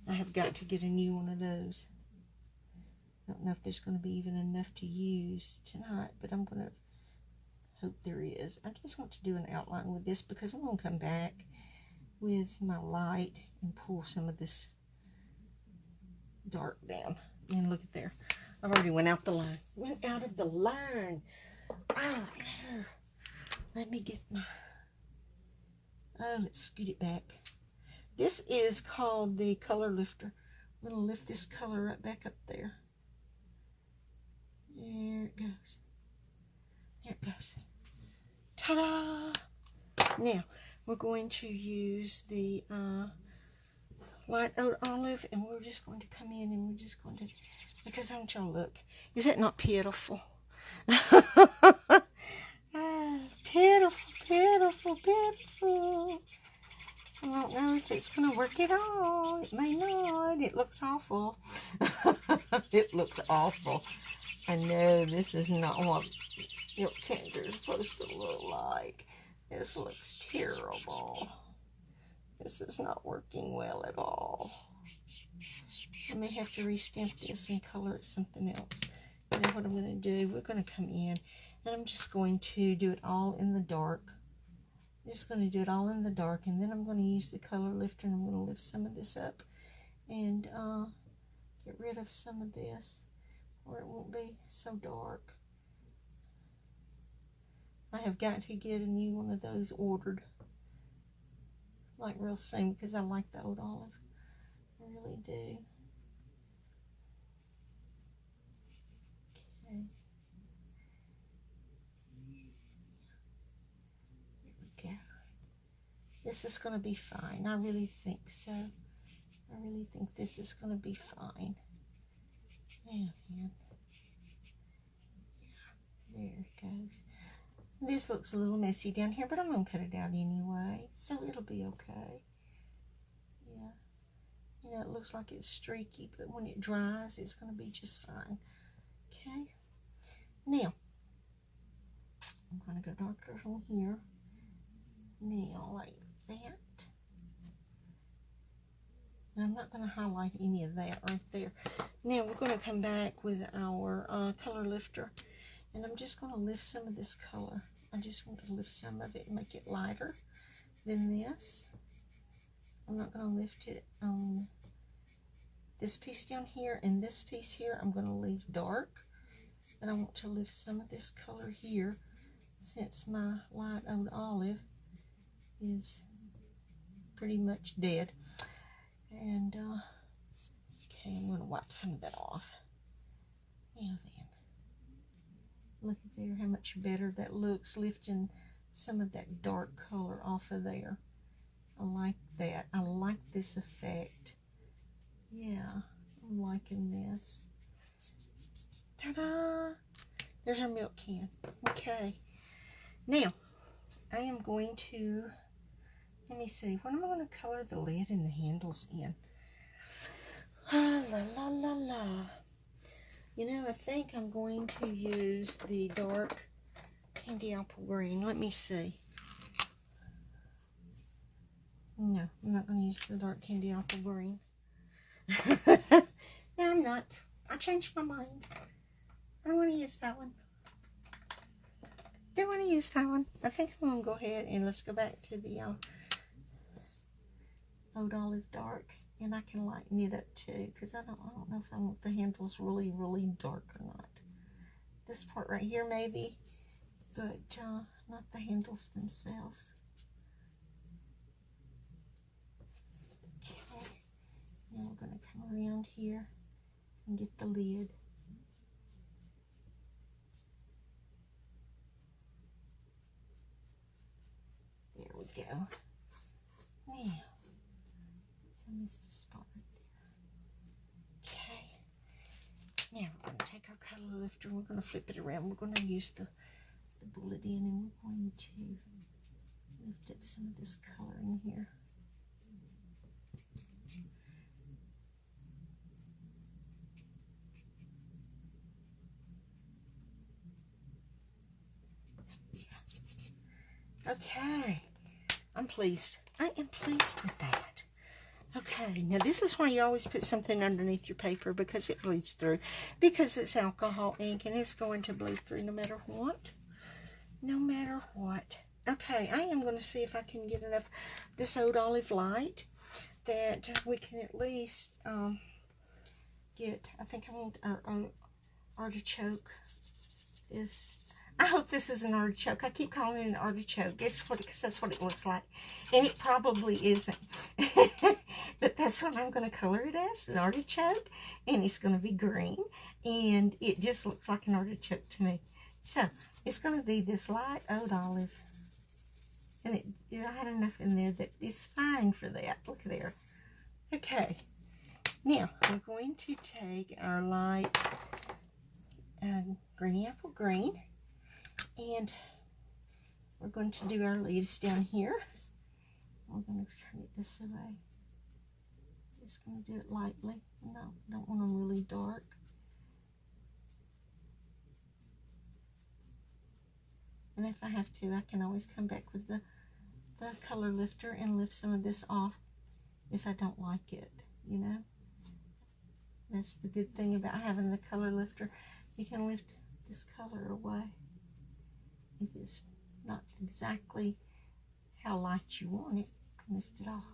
I have got to get a new one of those. I don't know if there's going to be even enough to use tonight, but I'm going to hope there is. I just want to do an outline with this because I'm going to come back with my light and pull some of this dark down. And look at there. I've already went out the line. Went out of the line. Oh, no. Let me get my, let's scoot it back. This is called the Color Lifter. I'm going to lift this color right back up there. There it goes. There it goes. Ta-da! Now, we're going to use the light Old Olive, and we're just going to come in and we're just going to, because I want y'all to look. Is that not pitiful? Pitiful, pitiful, pitiful. I don't know if it's going to work at all. It may not. It looks awful. It looks awful. I know this is not what milk cans are supposed to look like. This looks terrible. This is not working well at all. I may have to restamp this and color it something else. You know what I'm going to do? We're going to come in. And I'm just going to do it all in the dark. I'm just going to do it all in the dark. And then I'm going to use the color lifter. And I'm going to lift some of this up. And get rid of some of this. Or it won't be so dark. I have got to get a new one of those ordered. Like real soon. Because I like the Old Olive. I really do. this is going to be fine. I really think so. I really think this is going to be fine. Now then. There it goes. This looks a little messy down here, but I'm going to cut it out anyway, so it'll be okay. Yeah. You know, it looks like it's streaky, but when it dries, it's going to be just fine. Okay. Now, I'm going to go darker on here. Now, like that. And I'm not going to highlight any of that right there. Now, we're going to come back with our color lifter. And I'm just going to lift some of this color. I just want to lift some of it and make it lighter than this. I'm not going to lift it on this piece down here and this piece here. I'm going to leave dark. And I want to lift some of this color here, since my light old olive is pretty much dead. And, okay, I'm going to wipe some of that off. Now then, look at there, how much better that looks, lifting some of that dark color off of there. I like that. I like this effect. Yeah, I'm liking this. Ta-da! There's our milk can. Okay. Now, I am going to, let me see, what am I going to color the lid and the handles in? Ah, la la la la. You know, I think I'm going to use the dark candy apple green. Let me see. No, I'm not going to use the dark candy apple green. No, I'm not. I changed my mind. I don't want to use that one. Don't want to use that one. I think I'm going to go ahead and let's go back to the Old Olive Dark. And I can lighten it up too, because I don't know if I want the handles really, really dark or not. This part right here maybe, but not the handles themselves. Okay, now we're going to come around here and get the lid. There we go. Now, I missed a spot right there. Okay. Now we're going to take our color lifter and we're going to flip it around. We're going to use the bullet in and we're going to lift up some of this color in here. Okay. I'm pleased. I am pleased with that. Okay, now this is why you always put something underneath your paper, because it bleeds through. Because it's alcohol ink and it's going to bleed through no matter what. No matter what. Okay, I am going to see if I can get enough this Old Olive light that we can at least get, I think I want our artichoke. I hope this is an artichoke. I keep calling it an artichoke. Guess what? Because that's what it looks like. And it probably isn't. But that's what I'm going to color it as, an artichoke. And it's going to be green. And it just looks like an artichoke to me. So, it's going to be this light Old Olive. And I had enough in there that is fine for that. Look there. Okay. Now, we're going to take our light Greeny Apple Green. And we're going to do our leaves down here. We're going to turn it this way. Just going to do it lightly. No, don't want them really dark. And if I have to, I can always come back with the color lifter and lift some of this off if I don't like it, you know. That's the good thing about having the color lifter. You can lift this color away if it's not exactly how light you want it. Lift it off.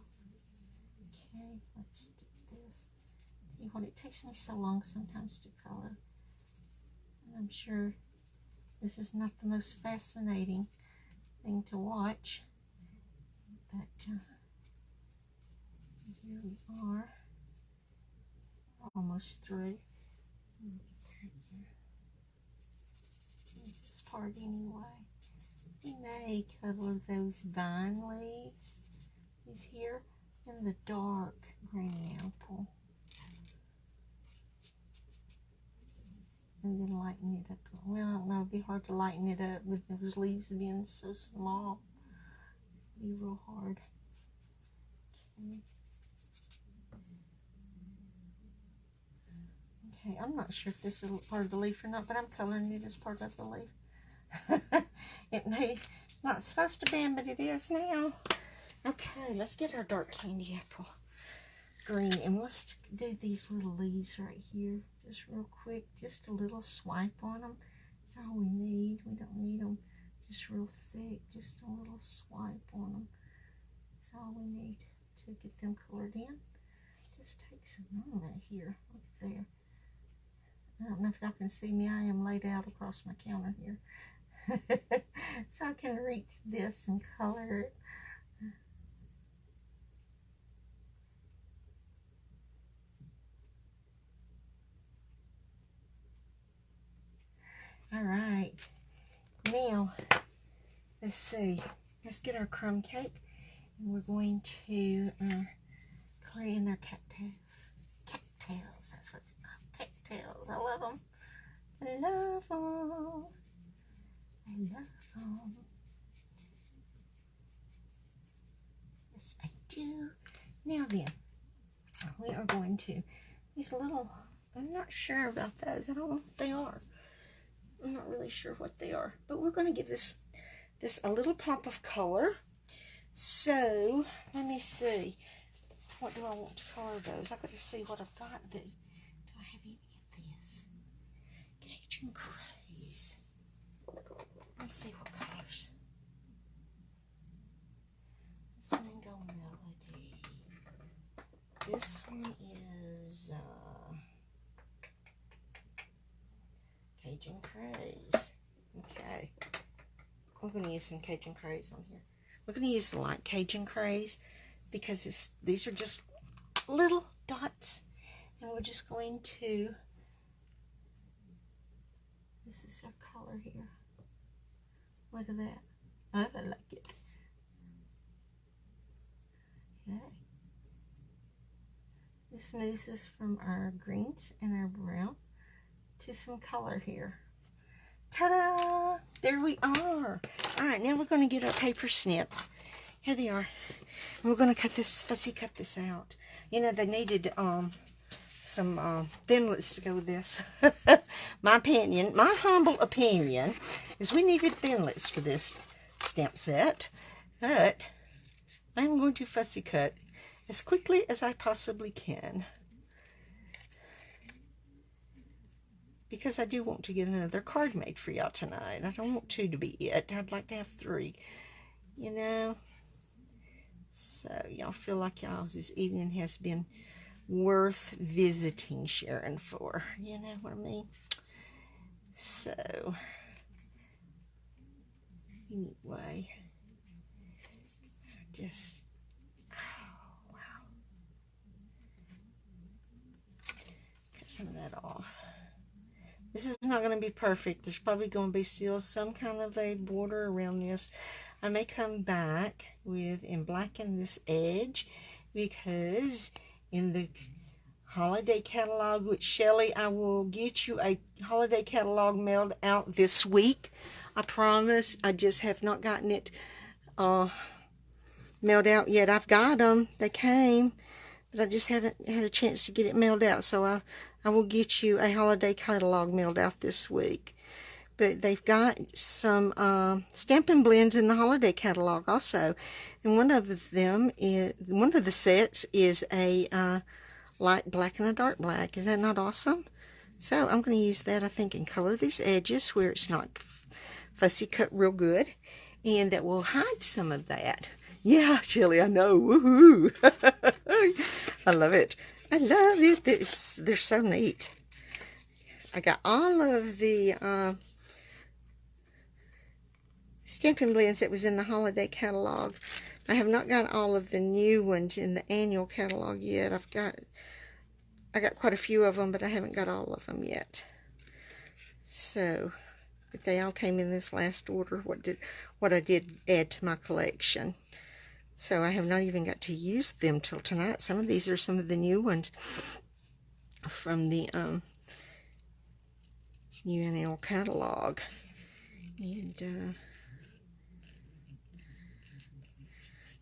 Okay, let's stick this. See what, it takes me so long sometimes to color. I'm sure this is not the most fascinating thing to watch, but here we are, almost through. This part anyway. We may color those vine leaves is here, and the dark green apple. And then lighten it up. Well, I don't know, it'd be hard to lighten it up with those leaves being so small. It'd be real hard. Okay. Okay, I'm not sure if this is part of the leaf or not, but I'm coloring it as part of the leaf. It may not supposed to be, but it is now. Okay, let's get our dark candy apple green, and let's do these little leaves right here, just real quick, just a little swipe on them. That's all we need. We don't need them just real thick, just a little swipe on them. That's all we need to get them colored in. Just takes a moment here. Look there. I don't know if y'all can see me. I am laid out across my counter here. So I can reach this and color it. All right, now let's see. Let's get our crumb cake, and we're going to color in our cattails. Cattails, that's what they're called. Cattails. I love them. I love them. I love them. Yes, I do. Now then, we are going to these little. I'm not sure about those. I don't know what they are. I'm not really sure what they are, but we're going to give this a little pop of color. So let me see, what do I want to color those? I've got to see what I've got. Do I have any of this? Cajun Craze. Let's see what colors. This Mango Melody. This one is Cajun Craze. Okay. I'm going to use some Cajun Craze on here. We're going to use the light Cajun Craze because these are just little dots. And we're just going to, this is our color here. Look at that. I like it. Okay. This moves us from our greens and our brown to some color here. Ta-da! There we are. All right, now we're going to get our paper snips. Here they are. And we're going to fussy cut this out. You know, they needed some thinlets to go with this. My opinion, my humble opinion, is we needed thinlets for this stamp set. But I'm going to fussy cut as quickly as I possibly can, because I do want to get another card made for y'all tonight. I don't want 2 to be it. I'd like to have 3, you know. So y'all feel like y'all's evening has been worth visiting Sharon for. You know what I mean? So anyway, just, oh wow, cut some of that off. This is not going to be perfect. There's probably going to be still some kind of a border around this. I may come back with and blacken this edge, because in the holiday catalog with Shelly, I will get you a holiday catalog mailed out this week. I promise. I just have not gotten it mailed out yet. I've got them. They came, but I just haven't had a chance to get it mailed out. So I will get you a holiday catalog mailed out this week. But they've got some Stampin' Blends in the holiday catalog also. And one of the sets is a light black and a dark black. Is that not awesome? So I'm going to use that, I think, and color these edges where it's not fussy cut real good. And that will hide some of that. Yeah, Shelly, I know. Woohoo! I love it. I love it. They're so neat. I got all of the Stampin' Blends that was in the holiday catalog. I have not got all of the new ones in the annual catalog yet. I got quite a few of them, but I haven't got all of them yet. So, but they all came in this last order. What I did add to my collection. So I have not even got to use them till tonight. Some of these are some of the new ones from the UNL catalog. And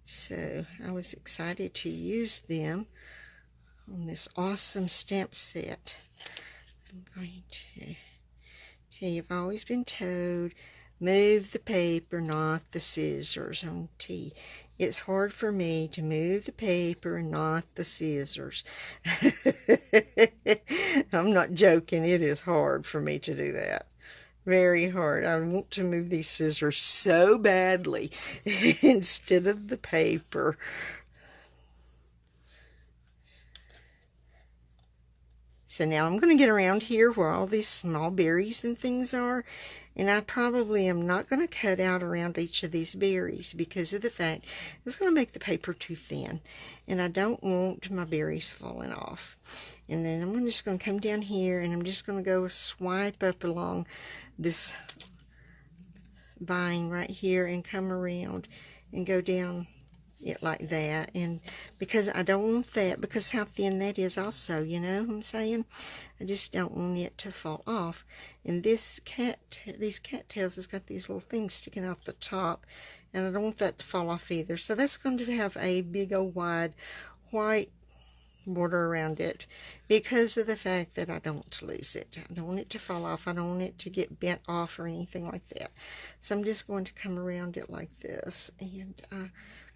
so I was excited to use them on this awesome stamp set. I'm going to tell you, I've always been told, move the paper, not the scissors on tea. It's hard for me to move the paper, not the scissors. I'm not joking. It is hard for me to do that. Very hard. I want to move these scissors so badly instead of the paper. So now I'm going to get around here where all these small berries and things are. And I probably am not going to cut out around each of these berries because of the fact it's going to make the paper too thin. And I don't want my berries falling off. And then I'm just going to come down here and I'm just going to go swipe up along this vine right here and come around and go down it like that. And because I don't want that, because how thin that is also, you know what I'm saying? I just don't want it to fall off. And these cattails has got these little things sticking off the top, and I don't want that to fall off either. So that's going to have a big old wide white border around it because of the fact that I don't want to lose it. I don't want it to fall off. I don't want it to get bent off or anything like that. So I'm just going to come around it like this and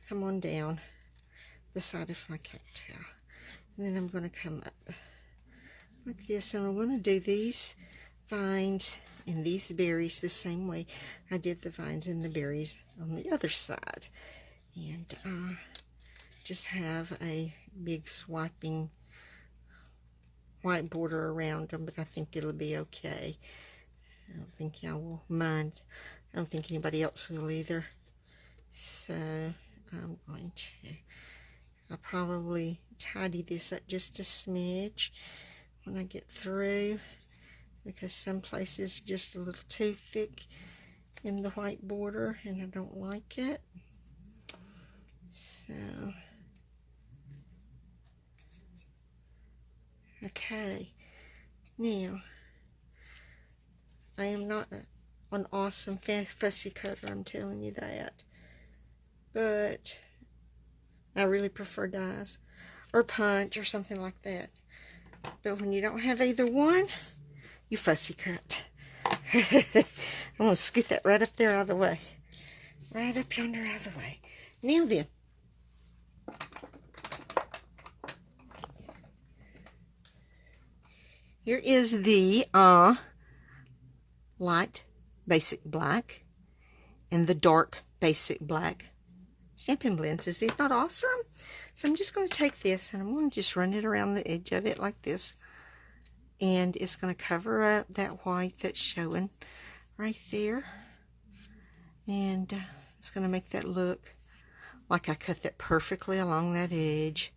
come on down the side of my cattail. And then I'm going to come up like this, and I'm going to do these vines and these berries the same way I did the vines and the berries on the other side. And just have a big swiping white border around them, but I think it'll be okay. I don't think y'all will mind. I don't think anybody else will either. So I'm going to, I'll probably tidy this up just a smidge when I get through, because some places are just a little too thick in the white border and I don't like it. So, okay, now, I am not an awesome fussy cutter, I'm telling you that. But I really prefer dies or punch or something like that. But when you don't have either one, you fussy cut. I'm going to scoot that right up there out of the way. Right up yonder out of the way. Now then. Here is the light basic black and the dark basic black Stampin' Blends. Is it not awesome? So I'm just going to take this and I'm going to just run it around the edge of it like this. And it's going to cover up that white that's showing right there. And it's going to make that look like I cut that perfectly along that edge.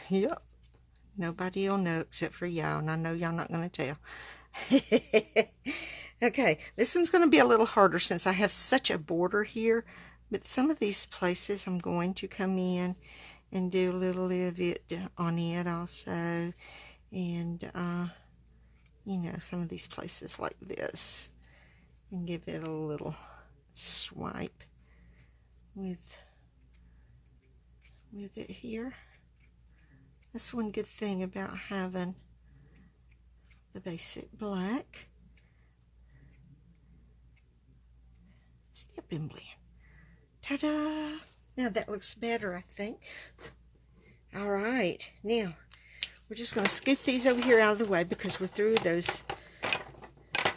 Yep. Nobody will know except for y'all, and I know y'all not going to tell. Okay, this one's going to be a little harder since I have such a border here. But some of these places I'm going to come in and do a little of it on it also. And, you know, some of these places like this. And give it a little swipe with it here. That's one good thing about having the basic black Stampin' Blend. Ta-da! Now that looks better, I think. Alright, now we're just going to scoot these over here out of the way because we're through those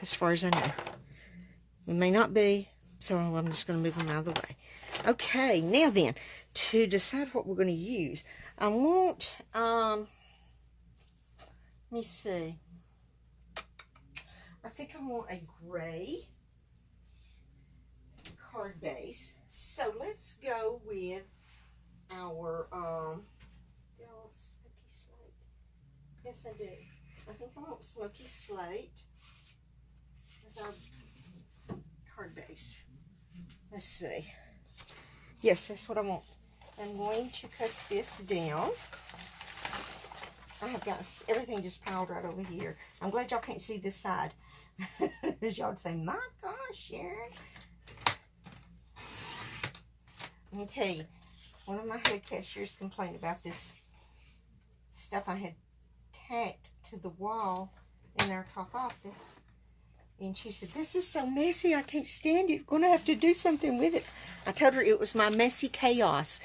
as far as I know. We may not be, so I'm just going to move them out of the way. Okay, now then, to decide what we're going to use, I want, let me see, I think I want a gray card base. So let's go with our, Smoky Slate. Yes, I do. I think I want Smoky Slate as our card base. Let's see. Yes, that's what I want. I'm going to cut this down. I have got everything just piled right over here. I'm glad y'all can't see this side. As y'all would say, my gosh, Sharon. Let me tell you, one of my head cashiers complained about this stuff I had tacked to the wall in our top office. And she said, this is so messy, I can't stand it. You're going to have to do something with it. I told her it was my messy chaos.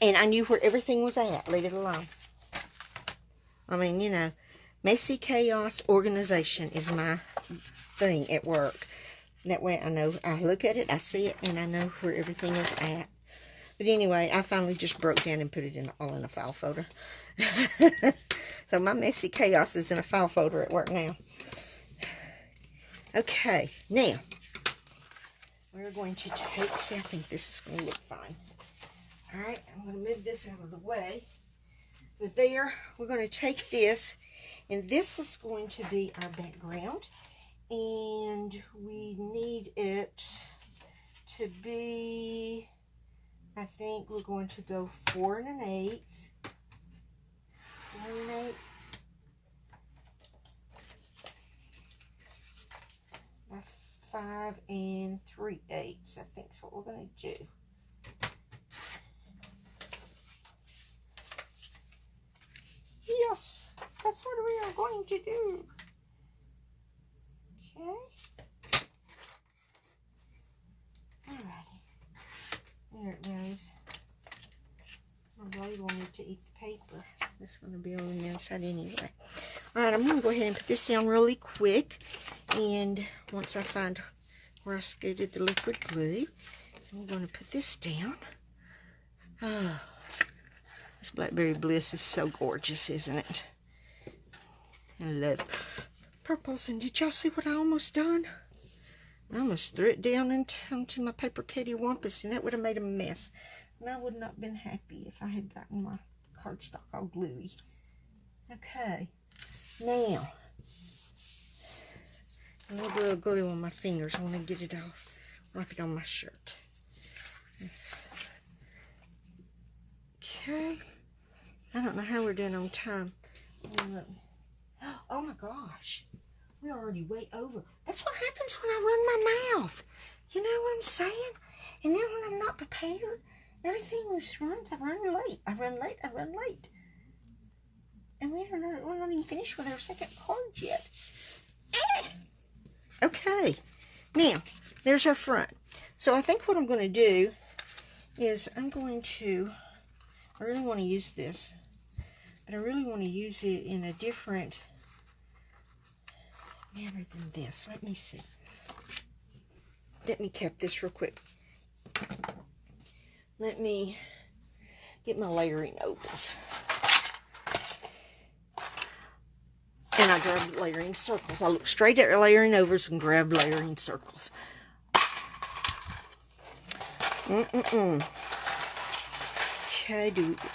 And I knew where everything was at. Leave it alone. I mean, you know, messy chaos organization is my thing at work. That way I know, I look at it, I see it, and I know where everything is at. But anyway, I finally just broke down and put it all in a file folder. So my messy chaos is in a file folder at work now. Okay, now, we're going to take, see, I think this is going to look fine. Alright, I'm going to move this out of the way. But there, we're going to take this, and this is going to be our background. And we need it to be, I think we're going to go 4 1/8. 4 1/8. By 5 3/8. I think that's what we're going to do. Yes, that's what we are going to do. Okay. Alrighty. There it goes. My blade will need to eat the paper. It's going to be on the inside anyway. Alright, I'm going to go ahead and put this down really quick. And once I find where I scooted the liquid glue, I'm going to put this down. Oh, this Blackberry Bliss is so gorgeous, isn't it? I love purples. And did y'all see what I almost done? I almost threw it down into my paper kitty wampus, and that would have made a mess. And I would not have been happy if I had gotten my cardstock all gluey. Okay, now, a little bit of glue on my fingers. I want to get it off, wrap it on my shirt. Okay, I don't know how we're doing on time. Oh my gosh, we're already way over. That's what happens when I run my mouth. You know what I'm saying? And then when I'm not prepared, everything just runs. I run late. I run late. I run late. And we're not even finished with our second card yet. Okay. Now, there's our front. So I think what I'm going to do is I really want to use this. But I really want to use it in a different manner than this. Let me see. Let me cap this real quick. Let me get my layering ovals. And I grabbed layering circles. I look straight at layering ovals and grab layering circles. Okay,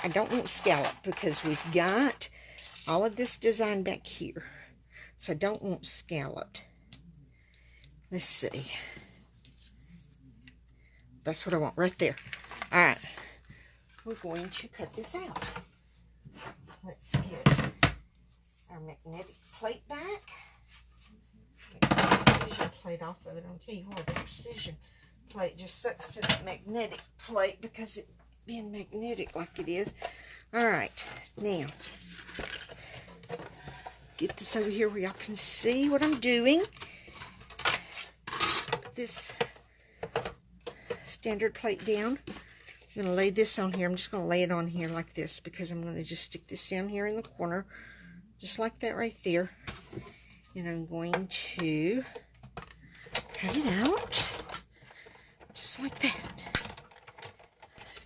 I don't want scallop because we've got all of this design back here. So I don't want scalloped. Let's see. That's what I want right there. Alright. We're going to cut this out. Let's get our magnetic plate back. Get the precision plate off of it. I'll tell you what, the precision plate just sucks to that magnetic plate because it being magnetic like it is. Alright, now get this over here where y'all can see what I'm doing. Put this standard plate down. I'm going to lay this on here. I'm just going to lay it on here like this because I'm going to just stick this down here in the corner. Just like that right there. And I'm going to cut it out. Just like that.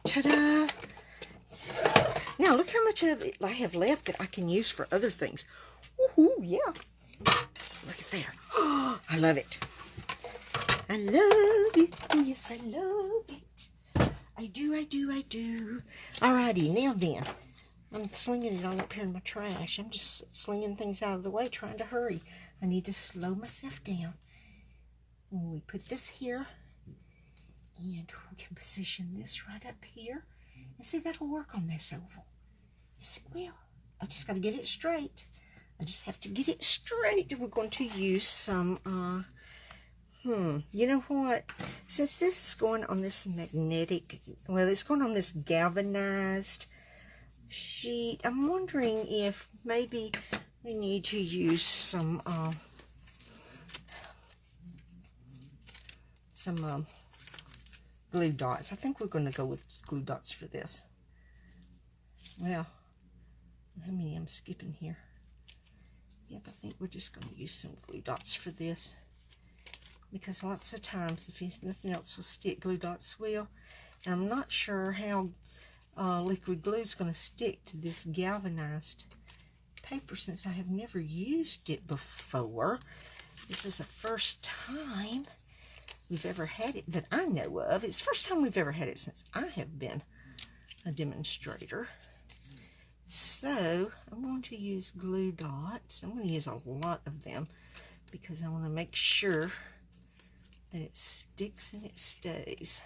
Ta-da! Now look how much of it I have left that I can use for other things. Woohoo, yeah. Look at there. Oh, I love it. I love it. Oh, yes, I love it. I do, I do, I do. Alrighty, now then. I'm slinging it all up here in my trash. I'm just slinging things out of the way, trying to hurry. I need to slow myself down. And we put this here. And we can position this right up here. And see, that'll work on this oval. Yes, it will. I just got to get it straight. I just have to get it straight. We're going to use some, you know what? Since this is going on this magnetic, well, it's going on this galvanized sheet, I'm wondering if maybe we need to use some glue dots. I think we're going to go with glue dots for this. Well, how many I'm skipping here? Yep, I think we're just going to use some glue dots for this. Because lots of times, if nothing else will stick, glue dots will. And I'm not sure how liquid glue is going to stick to this galvanized paper since I have never used it before. This is the first time we've ever had it that I know of. It's the first time we've ever had it since I have been a demonstrator. So I'm going to use glue dots. I'm going to use a lot of them because I want to make sure that it sticks and it stays.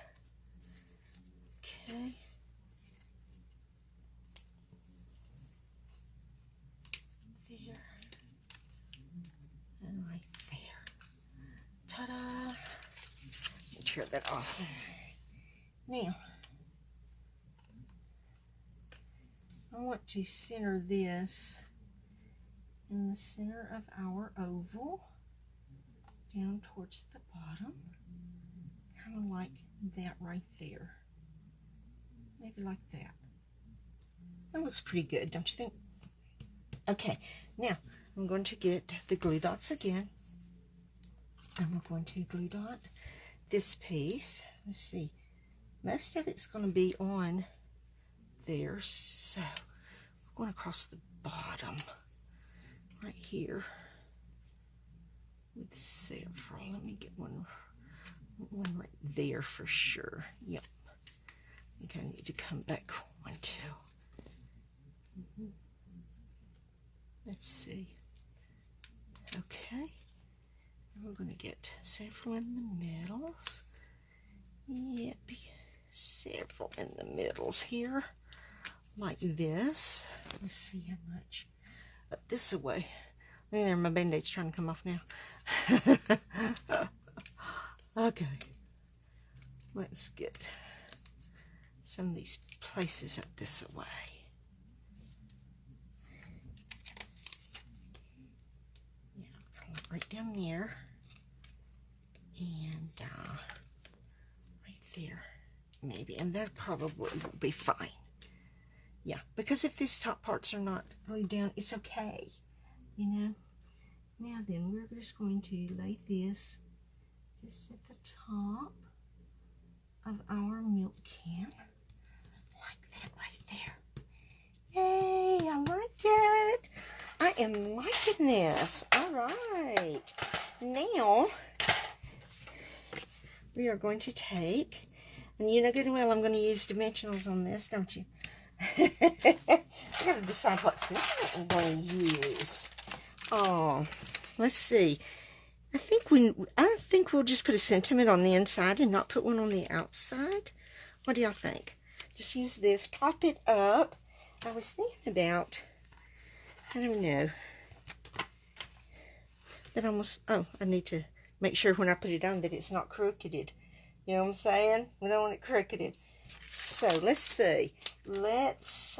Okay. There. And right there. Ta-da! Let me tear that off. Now, I want to center this in the center of our oval, down towards the bottom, kind of like that right there. Maybe like that. That looks pretty good, don't you think? Okay, now I'm going to get the glue dots again. And we're going to glue dot this piece. Let's see. Most of it's going to be on there, so we're going across the bottom right here with several. Let me get one right there for sure. Yep. I think I need to come back one too. Let's see. Okay. And we're going to get several in the middles. Yep. Several in the middles here. Like this. Let's see how much. Up this way. Look there, my band-aid's trying to come off now. Okay. Let's get some of these places up this way. Yeah, right down there. And right there. Maybe. And that probably will be fine. Yeah, because if these top parts are not glued down, it's okay. You know? Now then, we're just going to lay this just at the top of our milk can. Like that right there. Yay, I like it. I am liking this. All right. Now, we are going to take, and you know good and well I'm going to use dimensionals on this, don't you? I got to decide what sentiment I'm going to use. Oh, let's see. I think we'll just put a sentiment on the inside and not put one on the outside. What do y'all think? Just use this, pop it up. I was thinking about, I don't know, that almost, oh, I need to make sure when I put it on that it's not crookeded. You know what I'm saying? We don't want it crookeded. So let's see. Let's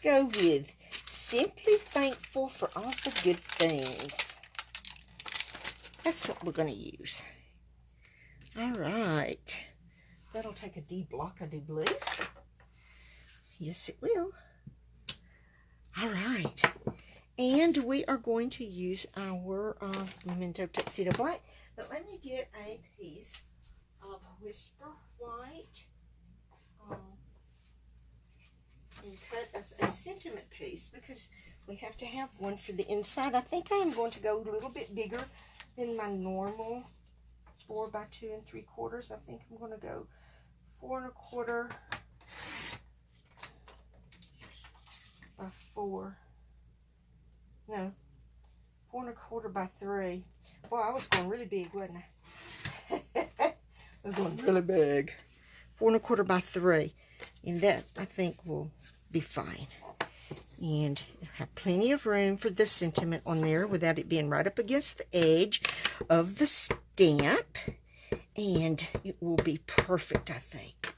go with simply thankful for all the good things. That's what we're going to use. All right. That'll take a D block, I do believe. Yes, it will. All right. And we are going to use our Memento Tuxedo Black. But let me get a piece of Whisper White and cut a sentiment piece because we have to have one for the inside. I think I am going to go a little bit bigger than my normal 4 by 2 3/4. I think I'm going to go 4 1/4 by 4. No, 4 1/4 by 3. Boy, I was going really big, wasn't I? It's going really big. 4 1/4 by 3. And that, I think, will be fine. And have plenty of room for the sentiment on there without it being right up against the edge of the stamp. And it will be perfect, I think.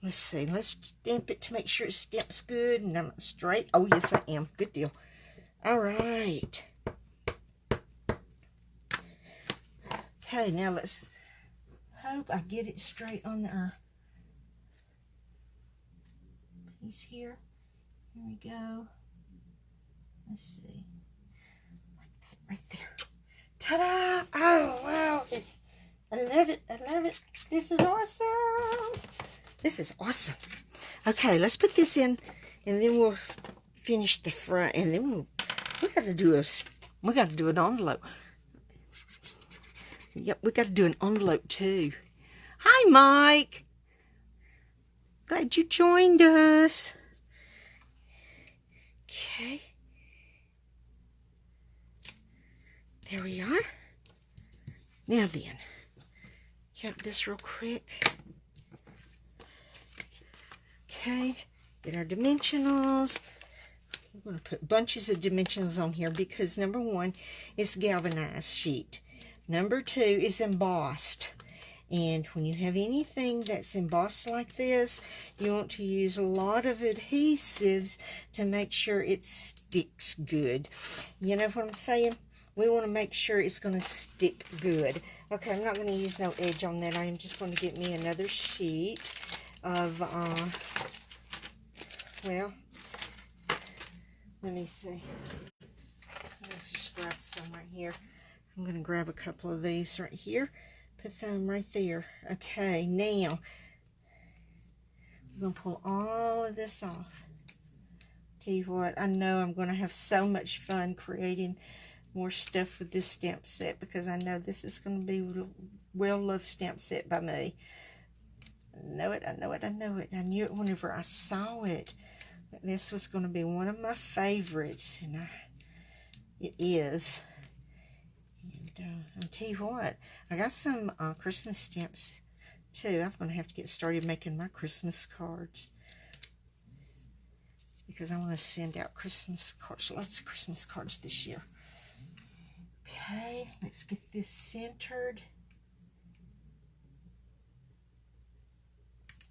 Let's see. Let's stamp it to make sure it stamps good and I'm straight. Oh, yes, I am. Good deal. All right. Okay, now let's hope I get it straight on the piece here. Here we go. Let's see. Right there. Ta-da! Oh, wow. I love it. I love it. This is awesome. This is awesome. Okay, let's put this in, and then we'll finish the front, and then we got to do an envelope. Yep, we got to do an envelope too. Hi, Mike. Glad you joined us. Okay. There we are. Now then, count this real quick. Okay, get our dimensionals. We're going to put bunches of dimensionals on here because number 1 is galvanized sheet. Number 2 is embossed. And when you have anything that's embossed like this, you want to use a lot of adhesives to make sure it sticks good. You know what I'm saying? We want to make sure it's going to stick good. Okay, I'm not going to use no edge on that. I am just going to get me another sheet of, well, let me see. Let's just grab some right here. I'm going to grab a couple of these right here. Put them right there. Okay, now, I'm going to pull all of this off. Tell you what, I know I'm going to have so much fun creating more stuff with this stamp set because I know this is going to be a well-loved stamp set by me. I know it, I know it, I know it. I knew it whenever I saw it. That this was going to be one of my favorites, and it is. And I'll tell you what, I got some Christmas stamps too. I'm going to have to get started making my Christmas cards because I want to send out Christmas cards, lots of Christmas cards this year. Okay, let's get this centered.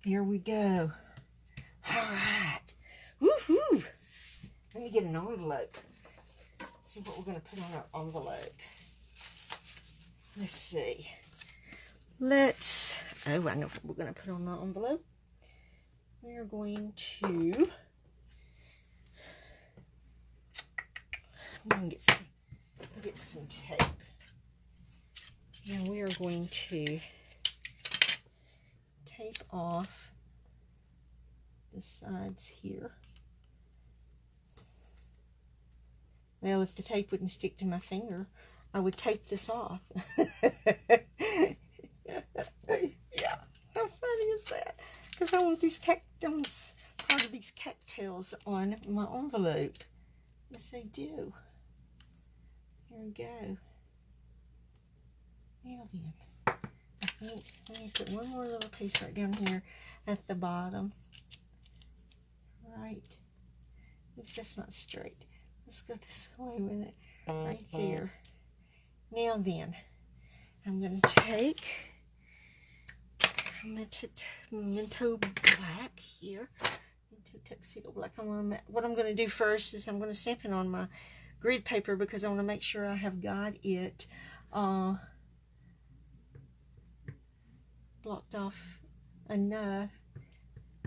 Here we go. All right. Woohoo! Let me get an envelope. See what we're going to put on our envelope. Let's see. Oh, I know what we're going to put on our envelope. We are going to, I'm going to get some tape. Now we are going to tape off the sides here. Well, if the tape wouldn't stick to my finger, I would tape this off. Yeah, how funny is that? Because I want these part of these cattails on my envelope. Yes, I do. Here we go. Now then, I think let me put one more little piece right down here at the bottom. Right. It's just not straight. Let's go this way with it. Right there. Now then, I'm going to take Memento Black here. Memento Tuxedo Black. What I'm going to do first is I'm going to stamp it on my grid paper because I want to make sure I have got it blocked off enough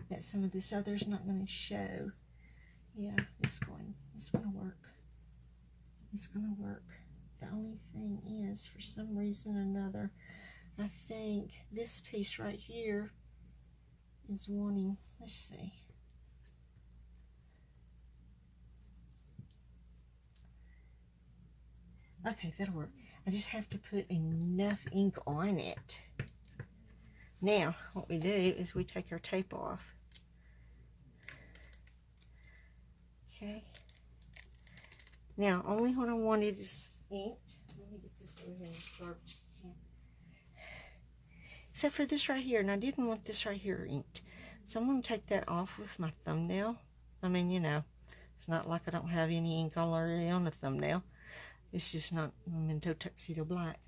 that some of this other is not going to show. Yeah, it's going to work. It's going to work. The only thing is, for some reason or another, I think this piece right here is wanting, let's see. Okay, that'll work. I just have to put enough ink on it. Now, what we do is we take our tape off. Okay. Now, only what I wanted is inked. Let me get this over here in this garbage can. except for this right here. And I didn't want this right here inked. So I'm going to take that off with my thumbnail. I mean, you know, it's not like I don't have any ink already on the thumbnail. It's just not Memento Tuxedo Black.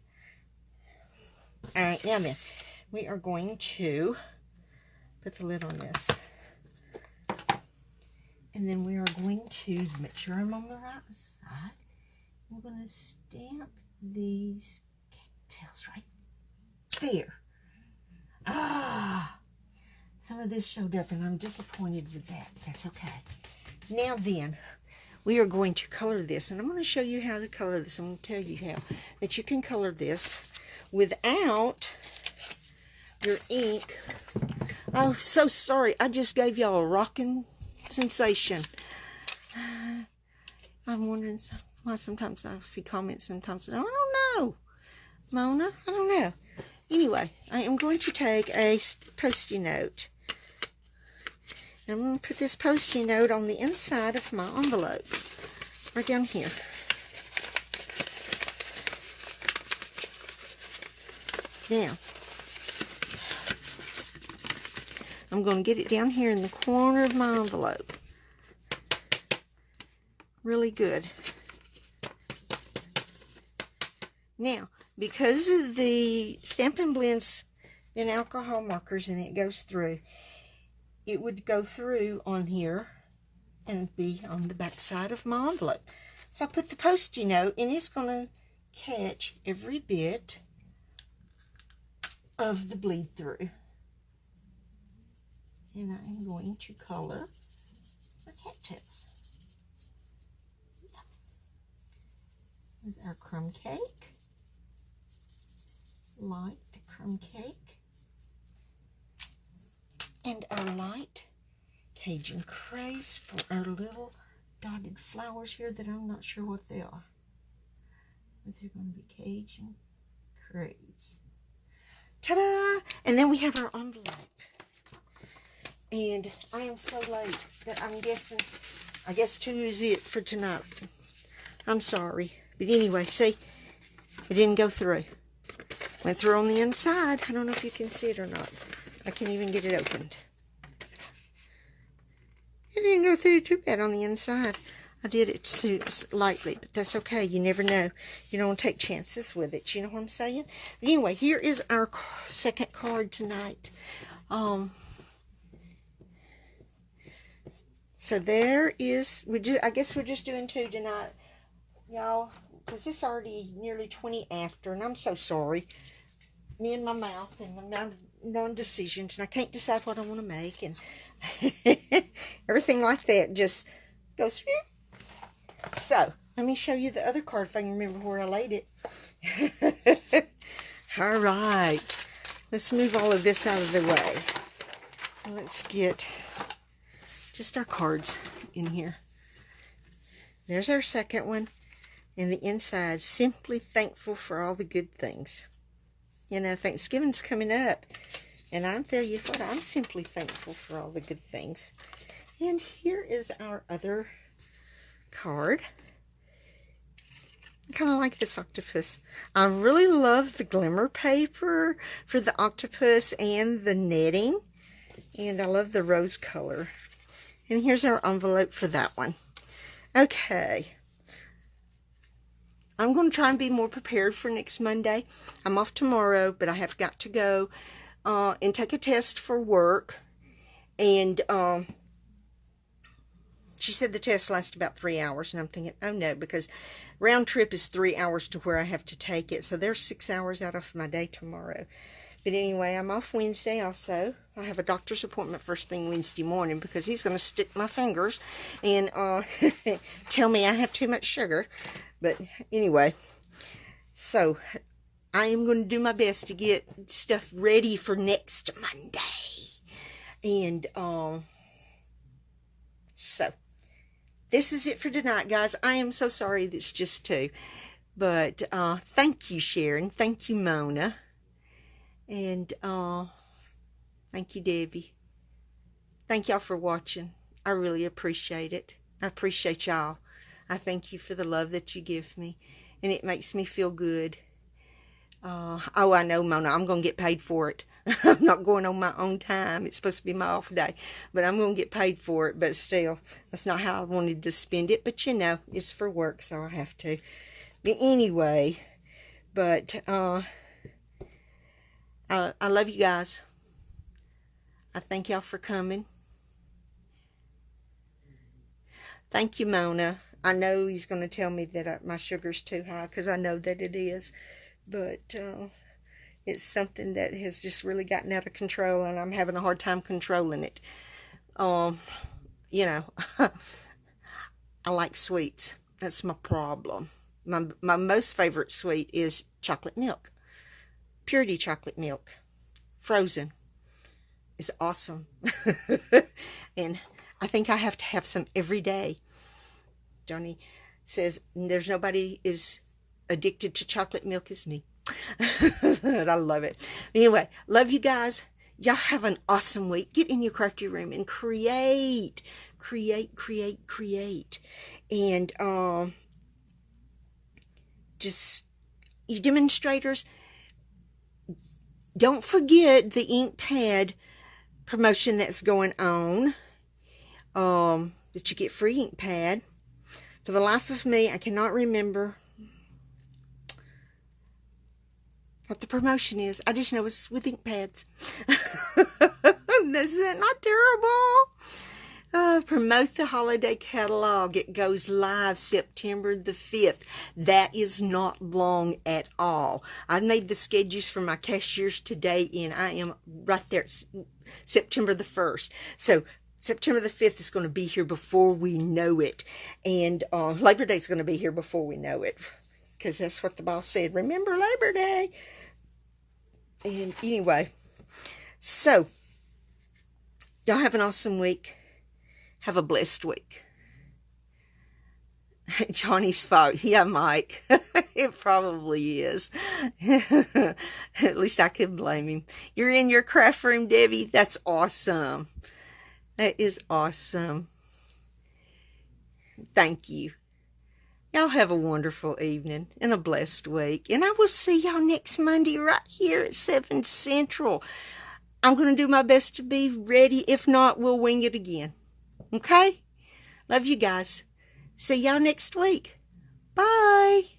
Alright, now then, we are going to put the lid on this. And then we are going to make sure I'm on the right side. I'm going to stamp these cattails right there. Ah! Some of this showed up and I'm disappointed with that. That's okay. Now then, we are going to color this. And I'm going to show you how to color this. I'm going to tell you how. That you can color this without your ink. I'm so sorry. I just gave y'all a rocking sensation. I'm wondering why sometimes I see comments sometimes. I don't know, Mona. I don't know. Anyway, I am going to take a Post-it note. And I'm going to put this Post-it note on the inside of my envelope. Right down here. Now, I'm going to get it down here in the corner of my envelope. Really good. Now, because of the Stampin' Blends in alcohol markers and it goes through, it would go through on here and be on the back side of my envelope. So I put the Post-it note and it's going to catch every bit of the bleed through. And I am going to color our cattails. With our crumb cake. Light crumb cake. And our light Cajun Craze for our little dotted flowers here that I'm not sure what they are. But they're going to be Cajun Craze. Ta-da! And then we have our envelope. And I am so late that I'm guessing, I guess 2 is it for tonight. I'm sorry. But anyway, see, it didn't go through. Went through on the inside. I don't know if you can see it or not. I can't even get it opened. It didn't go through too bad on the inside. I did it lightly, but that's okay. You never know. You don't take chances with it. You know what I'm saying? But anyway, here is our second card tonight. So there is, I guess we're just doing 2 tonight, y'all, because it's already nearly 20 after, and I'm so sorry. Me and my mouth and my non-decisions, and I can't decide what I want to make, and everything like that just goes through. So, let me show you the other card if I can remember where I laid it. All right. Let's move all of this out of the way. Let's get just our cards in here. There's our second one. And the inside, simply thankful for all the good things. You know, Thanksgiving's coming up. And I'll tell you what, I'm simply thankful for all the good things. And here is our other card. I kind of like this octopus. I really love the glimmer paper for the octopus and the netting. And I love the rose color. And here's our envelope for that one. Okay. I'm going to try and be more prepared for next Monday. I'm off tomorrow, but I have got to go and take a test for work. And she said the test lasts about 3 hours. And I'm thinking, oh no, because round trip is 3 hours to where I have to take it. So there's 6 hours out of my day tomorrow. But anyway, I'm off Wednesday also. I have a doctor's appointment first thing Wednesday morning because he's going to stick my fingers and tell me I have too much sugar. But anyway, so I am going to do my best to get stuff ready for next Monday. And so this is it for tonight, guys. I am so sorry it's just 2. But thank you, Sharon. Thank you, Mona. And thank you, Debbie. Thank y'all for watching. I really appreciate it. I appreciate y'all. I thank you for the love that you give me. And it makes me feel good. Oh, I know, Mona. I'm going to get paid for it. I'm not going on my own time. It's supposed to be my off day, but I'm going to get paid for it. But still, that's not how I wanted to spend it. But you know, it's for work, so I have to. But anyway, but I love you guys. I thank y'all for coming. Thank you, Mona. I know he's going to tell me that my sugar's too high, because I know that it is. But it's something that has just really gotten out of control, and I'm having a hard time controlling it. You know, I like sweets. That's my problem. My most favorite sweet is chocolate milk. Purity chocolate milk. Frozen. It's awesome. And I think I have to have some every day. Johnny says there's nobody as addicted to chocolate milk as me. I love it. Anyway, love you guys. Y'all have an awesome week. Get in your crafty room and create. And just, you demonstrators, don't forget the ink pad promotion that's going on. That you get free ink pad. For the life of me, I cannot remember what the promotion is. I just know it's with ink pads. Is that not terrible? Promote the holiday catalog. It goes live September the 5th. That is not long at all. I made the schedules for my cashiers today, and I am right there, September the 1st. So September the 5th is going to be here before we know it. And Labor Day is going to be here before we know it. Because that's what the boss said. Remember Labor Day. And anyway. So, y'all have an awesome week. Have a blessed week. Johnny's fault. Yeah, Mike. It probably is. At least I can blame him. You're in your craft room, Debbie. That's awesome. That is awesome. Thank you. Y'all have a wonderful evening and a blessed week. And I will see y'all next Monday right here at 7 Central. I'm going to do my best to be ready. If not, we'll wing it again. Okay? Love you guys. See y'all next week. Bye.